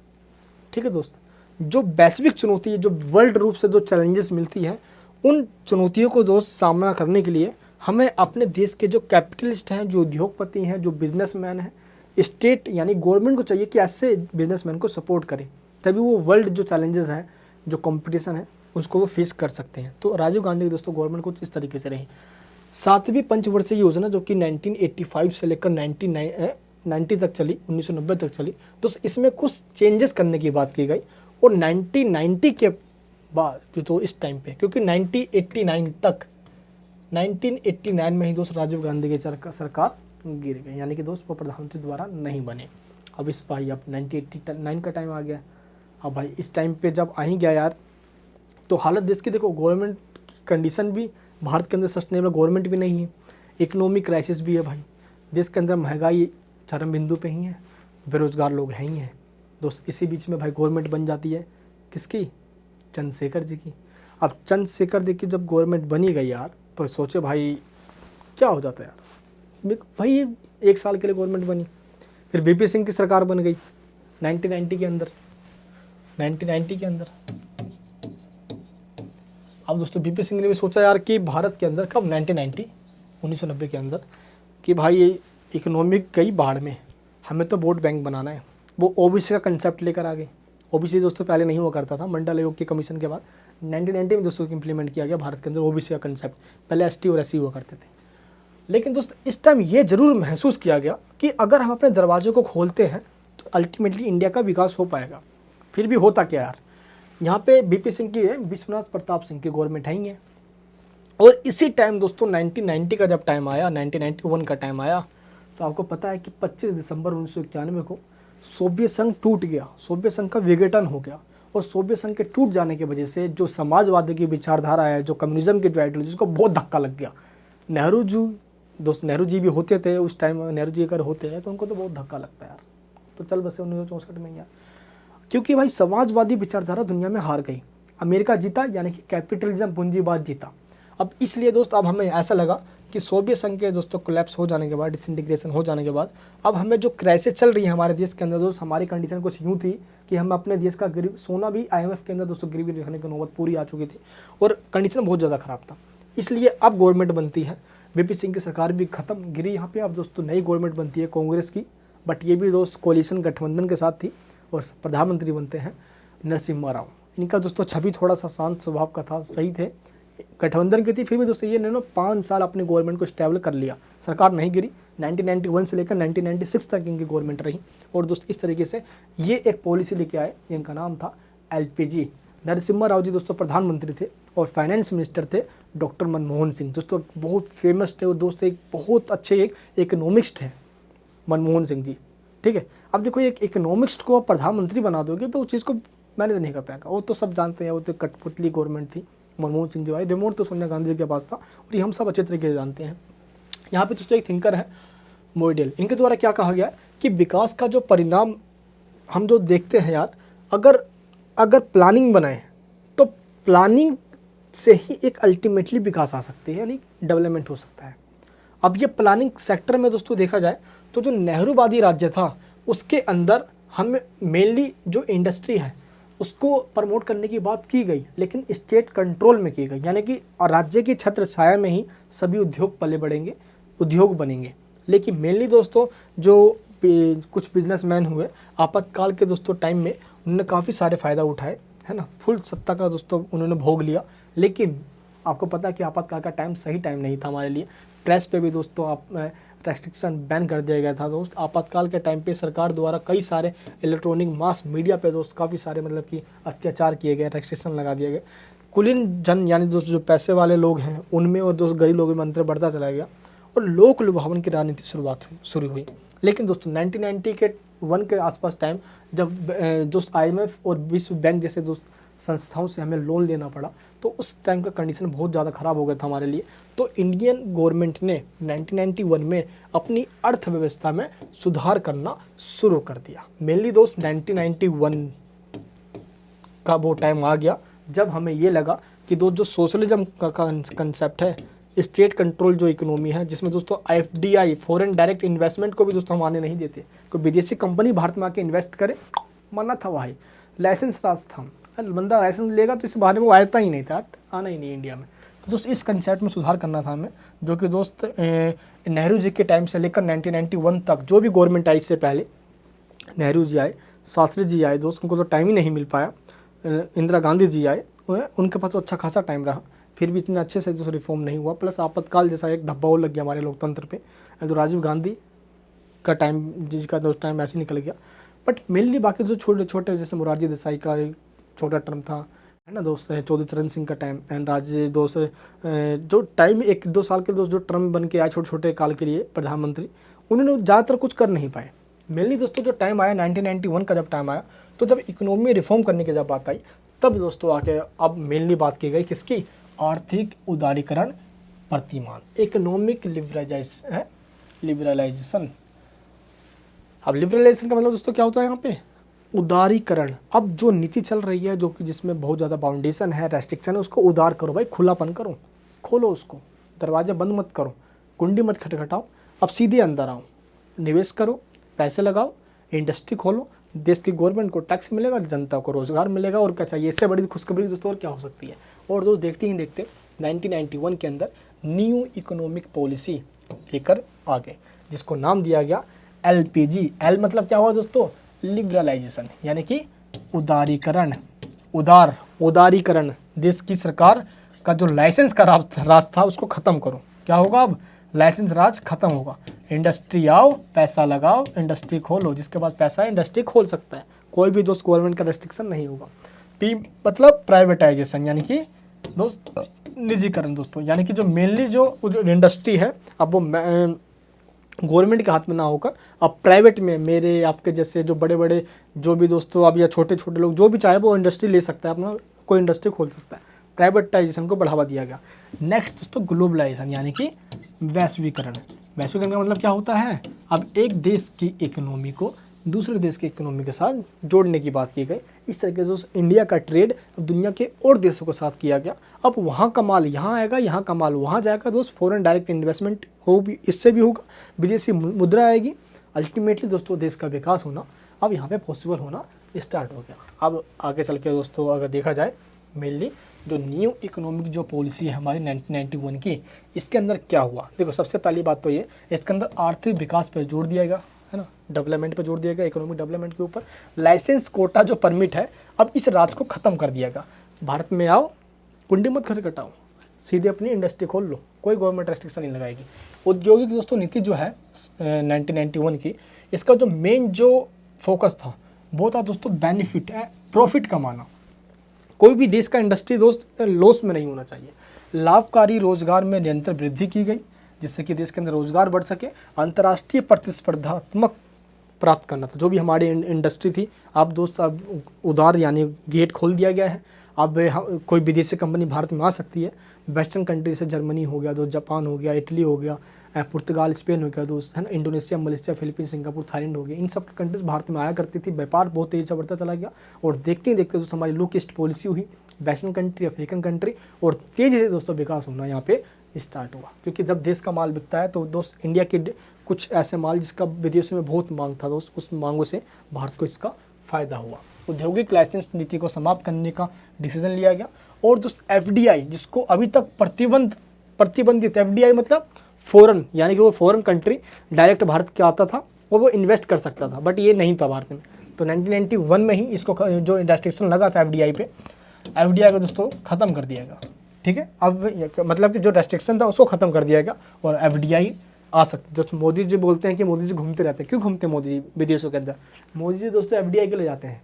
ठीक है दोस्त, जो वैश्विक चुनौती है, जो वर्ल्ड रूप से जो चैलेंजेस मिलती हैं, उन चुनौतियों को दोस्त सामना करने के लिए हमें अपने देश के जो कैपिटलिस्ट हैं, जो उद्योगपति हैं, जो बिजनेसमैन हैं, स्टेट यानी गवर्नमेंट को चाहिए कि ऐसे बिजनेसमैन को सपोर्ट करें, तभी वो वर्ल्ड जो चैलेंजेस हैं, जो कंपटीशन है, उसको वो फेस कर सकते हैं। तो राजीव गांधी की दोस्तों गवर्नमेंट को इस तरीके से रही। 7वीं पंचवर्षीय योजना जो कि 1985 से लेकर 1990 तक चली, 1990 तक चली दोस्तों, इसमें कुछ चेंजेस करने की बात की गई। और 1990 के बाद तो इस टाइम पे, क्योंकि 1989 में ही दोस्त राजीव गांधी की सरकार गिर गई, यानी कि दोस्त वो प्रधानमंत्री द्वारा नहीं बने। अब इस भाई अब 1989 का टाइम आ गया। अब भाई इस टाइम पे जब आ ही गया यार, तो हालत देश की देखो, गवर्नमेंट की कंडीशन भी भारत के अंदर सस्टेनेबल गवर्नमेंट भी नहीं है, इकोनॉमिक क्राइसिस भी है भाई, देश के अंदर महंगाई चरम बिंदु पे ही है, बेरोजगार लोग हैं ही हैं दोस्त। इसी बीच में भाई गवर्नमेंट बन जाती है किसकी, चंद्रशेखर जी की। अब चंद्रशेखर जी की जब गवर्नमेंट बनी गई यार, तो सोचे भाई क्या हो जाता है यार, भाई 1 साल के लिए गवर्नमेंट बनी, फिर बीपी सिंह की सरकार बन गई 1990 के अंदर। अब दोस्तों बीपी सिंह ने भी सोचा यार कि भारत के अंदर कब 1990 के अंदर कि भाई इकोनॉमिक गई बाढ़ में, हमें तो वोट बैंक बनाना है। वो ओबीसी का कंसेप्ट लेकर आ गए। ओबीसी दोस्तों पहले नहीं हुआ करता था, मंडल आयोग के कमीशन के बाद 1990 में दोस्तों इम्प्लीमेंट किया गया भारत के अंदर ओबीसी का कंसेप्ट। पहले एसटी और एससी हुआ करते थे। लेकिन दोस्त इस टाइम ये ज़रूर महसूस किया गया कि अगर हम अपने दरवाजे को खोलते हैं तो अल्टीमेटली इंडिया का विकास हो पाएगा। फिर भी होता क्या यार, यहाँ पे बीपी सिंह की है, विश्वनाथ प्रताप सिंह की गवर्नमेंट है ही है। और इसी टाइम दोस्तों 1990 का जब टाइम आया, 1991 का टाइम आया, तो आपको पता है कि 25 दिसंबर 1991 को सोवियत संघ टूट गया, सोवियत संघ का विघटन हो गया। और सोवियत संघ के टूट जाने की वजह से जो समाजवादी की विचारधारा है, जो कम्युनिज्म की जो आइडियोलॉजी, उसको बहुत धक्का लग गया। नेहरू जी भी होते थे उस टाइम, नेहरू जी अगर होते हैं तो उनको तो बहुत धक्का लगता है यार, तो चल बसे 1964 में यार, क्योंकि भाई समाजवादी विचारधारा दुनिया में हार गई, अमेरिका जीता, यानी कि कैपिटलिज्म पूंजीवाद जीता। अब इसलिए दोस्त अब हमें ऐसा लगा कि सोवियत संघ के दोस्तों कोलैप्स हो जाने के बाद, डिसइंटीग्रेशन हो जाने के बाद, अब हमें जो क्राइसिस चल रही है हमारे देश के अंदर दोस्त, हमारी कंडीशन कुछ यूँ थी कि हम अपने देश का गरीब सोना भी IMF के अंदर दोस्तों गिरवी रखने की नौबत पूरी आ चुकी थी और कंडीशन बहुत ज़्यादा ख़राब था। इसलिए अब गवर्नमेंट बनती है, VP सिंह की सरकार भी खत्म गिरी यहाँ पे, अब दोस्तों नई गवर्नमेंट बनती है कांग्रेस की, बट ये भी दोस्त कोलिशन गठबंधन के साथ थी और प्रधानमंत्री बनते हैं नरसिम्हा राव। इनका दोस्तों छवि थोड़ा सा शांत स्वभाव का था, सही थे, गठबंधन की थी, फिर भी दोस्तों ये ने 5 साल अपनी गवर्नमेंट को स्टेबल कर लिया, सरकार नहीं गिरी। 1991 से लेकर 1996 तक इनकी गवर्नमेंट रही और दोस्तों इस तरीके से ये एक पॉलिसी लेके आए जिनका नाम था LPG। नरसिम्हा राव जी दोस्तों प्रधानमंत्री थे और फाइनेंस मिनिस्टर थे डॉक्टर मनमोहन सिंह, दोस्तों बहुत फेमस थे और दोस्तों एक बहुत अच्छे एक इकोनॉमिस्ट हैं मनमोहन सिंह जी, ठीक है। अब देखो एक इकोनॉमिस्ट को आप प्रधानमंत्री बना दोगे तो उस चीज़ को मैनेज नहीं कर पाएगा, वो तो सब जानते हैं, वो तो कठपुतली गवर्नमेंट थी। मनमोहन सिंह जो है, रिमोट तो सोनिया गांधी के पास था और ये हम सब अच्छे तरीके से जानते हैं। यहाँ पे दोस्तों एक थिंकर है मोइडेल, इनके द्वारा क्या कहा गया है कि विकास का जो परिणाम हम जो देखते हैं यार, अगर प्लानिंग बनाए तो प्लानिंग से ही एक अल्टीमेटली विकास आ सकती है, यानी डेवलपमेंट हो सकता है। अब ये प्लानिंग सेक्टर में दोस्तों देखा जाए तो जो नेहरूवादी राज्य था उसके अंदर हमें मेनली जो इंडस्ट्री है उसको प्रमोट करने की बात की गई, लेकिन स्टेट कंट्रोल में की गई, यानी कि राज्य की छत्र छाया में ही सभी उद्योग पले बढ़ेंगे, उद्योग बनेंगे। लेकिन मेनली दोस्तों जो कुछ बिजनेसमैन हुए आपातकाल के दोस्तों टाइम में, उन्होंने काफ़ी सारे फ़ायदा उठाए, है ना, फुल सत्ता का दोस्तों उन्होंने भोग लिया। लेकिन आपको पता है कि आपातकाल का टाइम सही टाइम नहीं था हमारे लिए। प्रेस पे भी दोस्तों आप रेस्ट्रिक्शन बैन कर दिया गया था दोस्त। आपातकाल के टाइम पे सरकार द्वारा कई सारे इलेक्ट्रॉनिक मास मीडिया पे दोस्त काफ़ी सारे मतलब कि अत्याचार किए गए, रेस्ट्रिक्शन लगा दिए गए। कुलीन जन यानी दोस्त जो पैसे वाले लोग हैं उनमें और दोस्त गरीब लोगों में अंतर बढ़ता चला गया और लोक लुभावन की राजनीति शुरू हुई। लेकिन दोस्तों 1991 के आसपास टाइम जब दोस्त IMF और विश्व बैंक जैसे दोस्त संस्थाओं से हमें लोन लेना पड़ा, तो उस टाइम का कंडीशन बहुत ज़्यादा ख़राब हो गया था हमारे लिए। तो इंडियन गवर्नमेंट ने 1991 में अपनी अर्थव्यवस्था में सुधार करना शुरू कर दिया। मेनली दोस्त 1991 का वो टाइम आ गया जब हमें ये लगा कि दोस्त जो सोशलिज्म का कंसेप्ट है, स्टेट कंट्रोल जो इकोनॉमी है, जिसमें दोस्तों FDI फॉरेन डायरेक्ट इन्वेस्टमेंट को भी दोस्तों हम आने नहीं देते, कोई विदेशी कंपनी भारत में आके इन्वेस्ट करे, मना था भाई, लाइसेंस राज था, बंदा लाइसेंस लेगा तो इस बहाने में वो आता ही नहीं था, आना ही नहीं इंडिया में। तो दोस्त इस कंसेप्ट में सुधार करना था हमें, जो कि दोस्त नेहरू जी के टाइम से लेकर 1991 तक जो भी गवर्नमेंट आई, इससे पहले नेहरू जी आए, शास्त्री जी आए दोस्त, उनको तो टाइम ही नहीं मिल पाया, इंदिरा गांधी जी आए, उनके पास तो अच्छा खासा टाइम रहा, फिर भी इतने अच्छे से दोस्तों रिफॉर्म नहीं हुआ। प्लस आपातकाल जैसा एक धब्बा और लग गया हमारे लोकतंत्र पे, तो राजीव गांधी का टाइम जिसका दोस्त टाइम ऐसे निकल गया। बट मेनली बाकी जो छोटे छोटे जैसे मोरारजी देसाई का छोटा टर्म था, है ना दोस्त, चौधरी चरण सिंह का टाइम, एंड राज्य दोस्त जो टाइम 1-2 साल के दोस्त जो टर्म बन के आए छोटे छोटे काल के लिए प्रधानमंत्री, उन्होंने ज़्यादातर कुछ कर नहीं पाए। मेनली दोस्तों जो टाइम आया 1991 का जब टाइम आया, तो जब इकोनॉमी में रिफॉर्म करने की जब बात आई, तब दोस्तों आके अब मेनली बात की गई किसकी, आर्थिक उदारीकरण प्रतिमान, इकोनॉमिक लिबरलाइजेशन। अब लिबरलाइजेशन का मतलब दोस्तों क्या होता है यहाँ पे, उदारीकरण। अब जो नीति चल रही है जो कि जिसमें बहुत ज़्यादा बाउंडेशन है, रेस्ट्रिक्शन है, उसको उदार करो भाई, खुलापन करो, खोलो उसको, दरवाजा बंद मत करो, कुंडी मत खटखटाओ, अब सीधे अंदर आओ, निवेश करो, पैसे लगाओ, इंडस्ट्री खोलो, देश की गवर्नमेंट को टैक्स मिलेगा, जनता को रोज़गार मिलेगा, और क्या चाहिए, इससे बड़ी खुशखबरी दोस्तों और क्या हो सकती है। और दोस्त देखते ही देखते 1991 के अंदर न्यू इकोनॉमिक पॉलिसी लेकर आ गए, जिसको नाम दिया गया LPG। एल मतलब क्या हुआ दोस्तों, लिबरलाइजेशन, यानी कि उदारीकरण, उदारीकरण। देश की सरकार का जो लाइसेंस का राज था उसको ख़त्म करो। क्या होगा, अब लाइसेंस राज खत्म होगा, इंडस्ट्री आओ, पैसा लगाओ, इंडस्ट्री खोलो, जिसके पास पैसा है इंडस्ट्री खोल सकता है, कोई भी दोस्त गवर्नमेंट का रेस्ट्रिक्शन नहीं होगा। P मतलब प्राइवेटाइजेशन, यानी कि दोस्त निजीकरण दोस्तों, यानी कि जो मेनली जो इंडस्ट्री है अब वो गवर्नमेंट के हाथ में ना होकर अब प्राइवेट में, मेरे आपके जैसे जो बड़े बड़े जो भी दोस्तों अब या छोटे छोटे लोग जो भी चाहे वो इंडस्ट्री ले सकता है, अपना कोई इंडस्ट्री खोल सकता है। प्राइवेटाइजेशन को बढ़ावा दिया गया। नेक्स्ट दोस्तों ग्लोबलाइजेशन, यानी कि वैश्वीकरण। वैश्वीकरण का मतलब क्या होता है, अब एक देश की इकोनॉमी को दूसरे देश की इकोनॉमी के साथ जोड़ने की बात की गई। इस तरीके से उस इंडिया का ट्रेड अब दुनिया के और देशों के साथ किया गया। अब वहाँ का माल यहाँ आएगा, यहाँ का माल वहाँ जाएगा दोस्त, फॉरेन डायरेक्ट इन्वेस्टमेंट हो भी, इससे भी होगा, विदेशी मुद्रा आएगी। अल्टीमेटली दोस्तों देश का विकास होना अब यहाँ पे पॉसिबल होना स्टार्ट हो गया। अब आगे चल के दोस्तों अगर देखा जाए मेनली जो न्यू इकोनॉमिक जो पॉलिसी है हमारी 1991 की, इसके अंदर क्या हुआ। देखो सबसे पहली बात तो ये, इसके अंदर आर्थिक विकास पर जोर दिया गया है ना, डेवलपमेंट पे जोर दिया गया, इकोनॉमिक डेवलपमेंट के ऊपर। लाइसेंस कोटा जो परमिट है अब इस राज को ख़त्म कर दिया गया। भारत में आओ, कुंडी मत घर कटाओ, सीधे अपनी इंडस्ट्री खोल लो, कोई गवर्नमेंट रेस्ट्रिक्शन नहीं लगाएगी। औद्योगिक दोस्तों नीति जो है 1991 की, इसका जो मेन जो फोकस था वो था दोस्तों बेनिफिट है, प्रॉफिट कमाना। कोई भी देश का इंडस्ट्री दोस्त लॉस में नहीं होना चाहिए। लाभकारी रोजगार में निरंतर वृद्धि की गई जिससे कि देश के अंदर रोजगार बढ़ सके। अंतर्राष्ट्रीय प्रतिस्पर्धात्मक प्राप्त करना था। जो भी हमारी इंडस्ट्री थी, अब दोस्त अब उदार यानी गेट खोल दिया गया है। अब कोई विदेशी कंपनी भारत में आ सकती है। वेस्टर्न कंट्री से जर्मनी हो गया, दोस्त जापान हो गया, इटली हो गया, पुर्तगाल, स्पेन हो गया दोस्त, है ना, Indonesia, Malaysia, Philippine, Singapore, Thailand हो गया। इन सब कंट्रीज भारत में आया करती थी। व्यापार बहुत तेज़ी से बढ़ता चला गया और देखते ही देखते दोस्तों हमारी लोकेस्ट पॉलिसी हुई। वेस्टर्न कंट्री, अफ्रीकन कंट्री, और तेज़ी से दोस्तों विकास होना यहाँ पे स्टार्ट हुआ। क्योंकि जब देश का माल बिकता है तो दोस्त इंडिया के कुछ ऐसे माल जिसका विदेशों में बहुत मांग था दोस्त, उस मांगों से भारत को इसका फ़ायदा हुआ। औद्योगिक लाइसेंस नीति को समाप्त करने का डिसीजन लिया गया। और दोस्त एफडीआई, जिसको अभी तक प्रतिबंधित, एफडीआई मतलब फॉरेन, यानी कि वो फॉरेन कंट्री डायरेक्ट भारत के आता था और वो इन्वेस्ट कर सकता था, बट ये नहीं था भारत में। तो 1991 में ही इसको जो रेस्ट्रिक्शन लगा था एफडीआई पे, एफडीआई को दोस्तों ख़त्म कर दिया गया। ठीक है, अब मतलब कि जो रेस्ट्रिक्शन था उसको ख़त्म कर दिया गया और एफडीआई आ सकती। दोस्तों मोदी जी बोलते हैं कि मोदी जी घूमते रहते हैं। क्यों घूमते हैं मोदी जी विदेशों के अंदर? मोदी जी दोस्तों एफडीआई के लिए जाते हैं।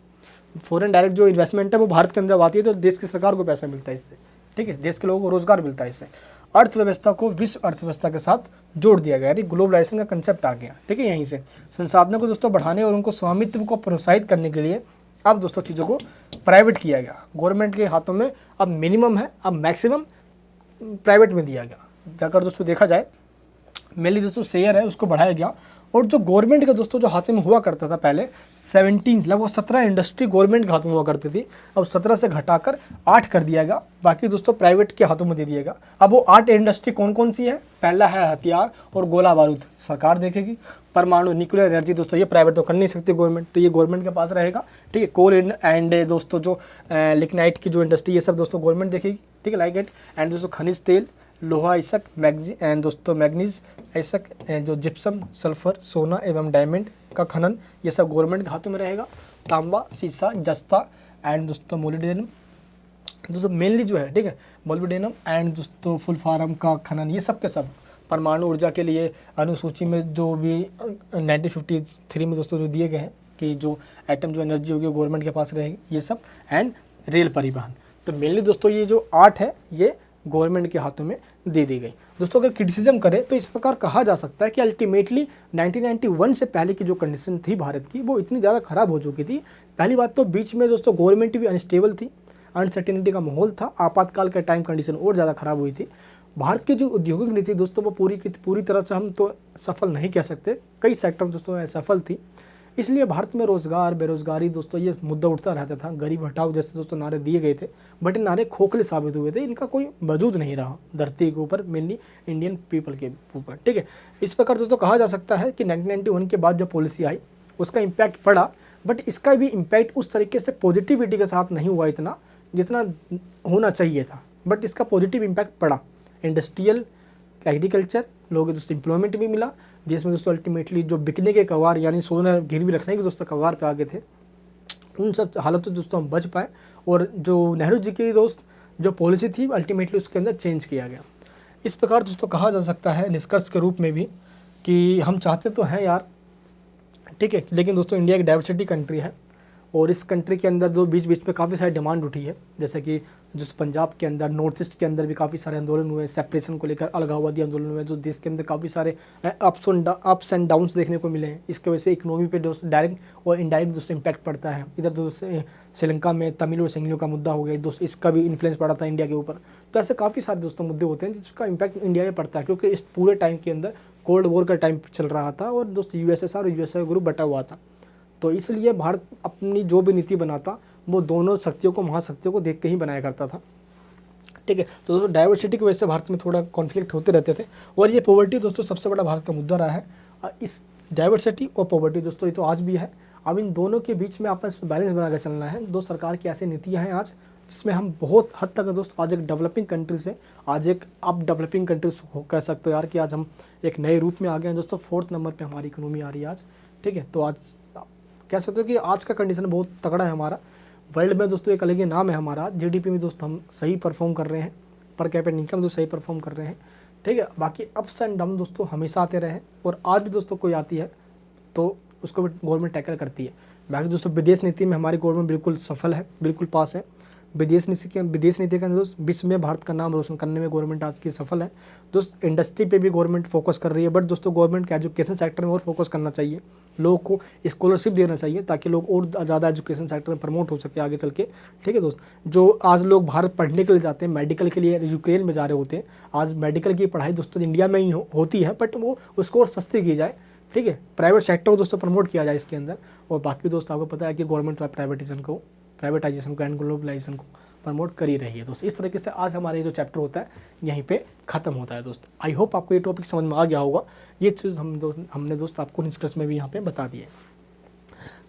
फॉरेन डायरेक्ट जो इन्वेस्टमेंट है वो भारत के अंदर आती है तो देश की सरकार को पैसा मिलता है इससे। ठीक है, देश के लोगों को रोजगार मिलता है इससे। अर्थव्यवस्था को विश्व अर्थव्यवस्था के साथ जोड़ दिया गया, यानी ग्लोबलाइजेशन का कंसेप्ट आ गया। ठीक है, यहीं से संसाधनों को दोस्तों बढ़ाने और उनको स्वामित्व को प्रोत्साहित करने के लिए अब दोस्तों चीज़ों को प्राइवेट किया गया। गवर्नमेंट के हाथों में अब मिनिमम है, अब मैक्सिमम प्राइवेट में दिया गया। जाकर दोस्तों देखा जाए मेनली दोस्तों शेयर है उसको बढ़ाया गया। और जो गवर्नमेंट का दोस्तों जो हाथ में हुआ करता था पहले 17 लगभग 17 इंडस्ट्री गवर्नमेंट के हाथ में हुआ करती थी, अब 17 से घटाकर 8 कर दिया गया। बाकी दोस्तों प्राइवेट के हाथों में दे दिया गया। अब वो 8 इंडस्ट्री कौन कौन सी है? पहला है हथियार और गोला बारूद, सरकार देखेगी। परमाणु न्यूक्लियर एनर्जी दोस्तों ये प्राइवेट तो कर नहीं सकती गवर्नमेंट, तो ये गवर्नमेंट के पास रहेगा। ठीक है, कोल एंड दोस्तों जो लिग्नाइट की जो इंडस्ट्री, ये सब दोस्तों गवर्नमेंट देखेगी। ठीक है, लाइक इट। एंड दोस्तों खनिज तेल, लोहा इसक, एंड दोस्तों मैग्नीज इसक, जो जिप्सम, सल्फर, सोना एवं डायमंड का खनन, ये सब गवर्नमेंट के हाथों में रहेगा। तांबा, सीसा, जस्ता एंड दोस्तों मोलिब्डेनम दोस्तों मेनली जो है, ठीक है, मोलिब्डेनम एंड दोस्तों फुलफारम का खनन, ये सब के सब परमाणु ऊर्जा के लिए अनुसूची में जो भी 1953 में दोस्तों जो दिए गए हैं कि जो एटम जो एनर्जी होगी वो गवर्नमेंट के पास रहेगी, ये सब। एंड रेल परिवहन, तो मेनली दोस्तों ये जो 8 है ये गवर्नमेंट के हाथों में दे दी गई। दोस्तों अगर क्रिटिसिज्म करें तो इस प्रकार कहा जा सकता है कि अल्टीमेटली 1991 से पहले की जो कंडीशन थी भारत की वो इतनी ज़्यादा ख़राब हो चुकी थी। पहली बात तो बीच में दोस्तों गवर्नमेंट भी अनस्टेबल थी, अनसर्टेनिटी का माहौल था, आपातकाल का टाइम कंडीशन और ज़्यादा ख़राब हुई थी। भारत की जो औद्योगिक नीति दोस्तों वो पूरी तरह से हम तो सफल नहीं कह सकते, कई सेक्टर दोस्तों सफल थी। इसलिए भारत में रोज़गार, बेरोज़गारी दोस्तों ये मुद्दा उठता रहता था। गरीब हटाओ जैसे दोस्तों नारे दिए गए थे, बट ये नारे खोखले साबित हुए थे, इनका कोई वजूद नहीं रहा धरती के ऊपर, मेनली इंडियन पीपल के ऊपर। ठीक है, इस प्रकार दोस्तों कहा जा सकता है कि 1991 के बाद जो पॉलिसी आई उसका इम्पैक्ट पड़ा, बट इसका भी इम्पैक्ट उस तरीके से पॉजिटिविटी के साथ नहीं हुआ इतना जितना होना चाहिए था, बट इसका पॉजिटिव इम्पैक्ट पड़ा। इंडस्ट्रियल, एग्रीकल्चर, लोगों को दोस्तों एम्प्लॉयमेंट भी मिला देश में दोस्तों। अल्टीमेटली जो बिकने के कगार यानी सोना गिरवी रखने के दोस्तों कगार पे आगे थे, उन सब हालतों दोस्तों हम बच पाए। और जो नेहरू जी की दोस्त जो पॉलिसी थी अल्टीमेटली उसके अंदर चेंज किया गया। इस प्रकार दोस्तों कहा जा सकता है निष्कर्ष के रूप में भी कि हम चाहते तो हैं यार, ठीक है, लेकिन दोस्तों इंडिया एक डाइवर्सिटी कंट्री है और इस कंट्री के अंदर जो बीच बीच में काफ़ी सारी डिमांड उठी है, जैसे कि जिस पंजाब के अंदर, नॉर्थ ईस्ट के अंदर भी काफ़ी सारे आंदोलन हुए, सेपरेशन को लेकर अलगाववादी आंदोलन हुए, जो देश के अंदर काफ़ी सारे अप्स एंड डाउन्स देखने को मिले हैं। इसकी वजह से इकोनॉमी पे दोस्तों डायरेक्ट और इनडायरेक्ट दोस्तों इम्पैक्ट पड़ता है। इधर दोस्तों श्रीलंका में तमिल और सिंगलियों का मुद्दा हो गया दोस्तों, इसका भी इन्फ्लुएंस पड़ा था इंडिया के ऊपर। तो ऐसे काफ़ी सारे दोस्तों मुद्दे होते हैं जिसका इम्पैक्ट इंडिया में पड़ता है, क्योंकि इस पूरे टाइम के अंदर कोल्ड वॉर का टाइम चल रहा था और दोस्तों यूएसएसआर और यूएसए ग्रुप बटा हुआ था। तो इसलिए भारत अपनी जो भी नीति बनाता वो दोनों शक्तियों को, महाशक्तियों को देख के ही बनाया करता था। ठीक है, तो दोस्तों डाइवर्सिटी की वजह से भारत में थोड़ा कॉन्फ्लिक्ट होते रहते थे, और ये पॉवर्टी दोस्तों सबसे बड़ा भारत का मुद्दा रहा है। इस डाइवर्सिटी और पॉवर्टी दोस्तों ये तो आज भी है। अब इन दोनों के बीच में आपस में बैलेंस बना कर चलना है। दो सरकार की ऐसी नीतियाँ हैं आज जिसमें हम बहुत हद तक दोस्तों आज एक डेवलपिंग कंट्री से, आज एक अब डेवलपिंग कंट्री कह सकते हो यार कि आज हम एक नए रूप में आ गए हैं दोस्तों। 4th नंबर पे हमारी इकोनॉमी आ रही है आज। ठीक है, तो आज कह सकते हो कि आज का कंडीशन बहुत तगड़ा है हमारा। वर्ल्ड में दोस्तों एक अलग ही नाम है हमारा। जीडीपी में दोस्तों हम सही परफॉर्म कर रहे हैं, पर कैपिटल इनकम दोस्तों सही परफॉर्म कर रहे हैं। ठीक है, बाकी अप्स एंड डाउन दोस्तों हमेशा आते रहे हैं, और आज भी दोस्तों कोई आती है तो उसको भी गवर्नमेंट टैकल करती है। बाकी दोस्तों विदेश नीति में हमारी गवर्नमेंट बिल्कुल सफल है, बिल्कुल पास है। विदेश नीति के अंदर दोस्त विश्व में भारत का नाम रोशन करने में गवर्नमेंट आज की सफल है। दोस्त इंडस्ट्री पे भी गवर्नमेंट फोकस कर रही है, बट दोस्तों गवर्नमेंट के एजुकेशन सेक्टर में और फोकस करना चाहिए। लोगों को स्कॉलरशिप देना चाहिए ताकि लोग और ज़्यादा एजुकेशन सेक्टर में प्रमोट हो सके आगे चल के। ठीक है दोस्त, जो आज लोग भारत पढ़ने के लिए जाते हैं, मेडिकल के लिए यूक्रेन में जा रहे होते हैं, आज मेडिकल की पढ़ाई दोस्तों इंडिया में ही होती है, बट वो उसको और सस्ती की जाए। ठीक है, प्राइवेट सेक्टर को दोस्तों प्रमोट किया जाए इसके अंदर। और बाकी दोस्तों आपको पता है कि गवर्नमेंट प्राइवेटाइजेशन को एंड ग्लोबलाइजेशन को प्रमोट कर ही रही है दोस्त। इस तरीके से आज हमारे जो चैप्टर होता है यहीं पे ख़त्म होता है दोस्त। आई होप आपको ये टॉपिक समझ में आ गया होगा। ये चीज़ हमने दोस्त आपको निष्कर्ष में भी यहाँ पे बता दी है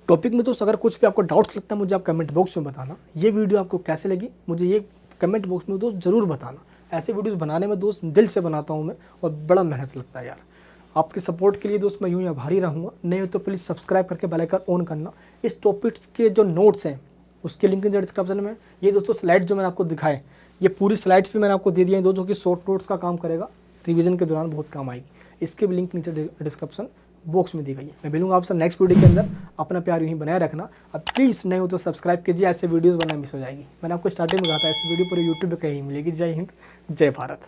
टॉपिक में दोस्त। अगर कुछ भी आपको डाउट्स लगता है मुझे आप कमेंट बॉक्स में बताना। ये वीडियो आपको कैसे लगी मुझे ये कमेंट बॉक्स में दोस्त ज़रूर बताना। ऐसे वीडियोज़ बनाने में दोस्त दिल से बनाता हूँ मैं, और बड़ा मेहनत लगता है यार। आपके सपोर्ट के लिए दोस्त मैं यूँ ही आभारी रहूँगा। नहीं हो तो प्लीज़ सब्सक्राइब करके बेल आइकन ऑन करना। इस टॉपिक्स के जो नोट्स हैं उसके लिंक डिस्क्रिप्शन में। ये दोस्तों स्लाइड जो मैंने आपको दिखाए, ये पूरी स्लाइड्स भी मैंने आपको दे दिए हैं दोस्तों, कि शॉर्ट नोट्स का काम करेगा, रिवीजन के दौरान बहुत काम आएगी। इसके भी लिंक नीचे डिस्क्रिप्शन बॉक्स में दी गई है। मैं मिलूंगा आपसे नेक्स्ट वीडियो के अंदर। अपना प्यार यूँ ही बनाए रखना। अब प्लीज़ नहीं हो तो सब्सक्राइब कीजिए, ऐसे वीडियोज़ बनाना मिस हो जाएगी। मैंने आपको स्टार्टिंग में कहा था ऐसी वीडियो पूरे यूट्यूब पर कहीं मिलेगी। जय हिंद, जय भारत।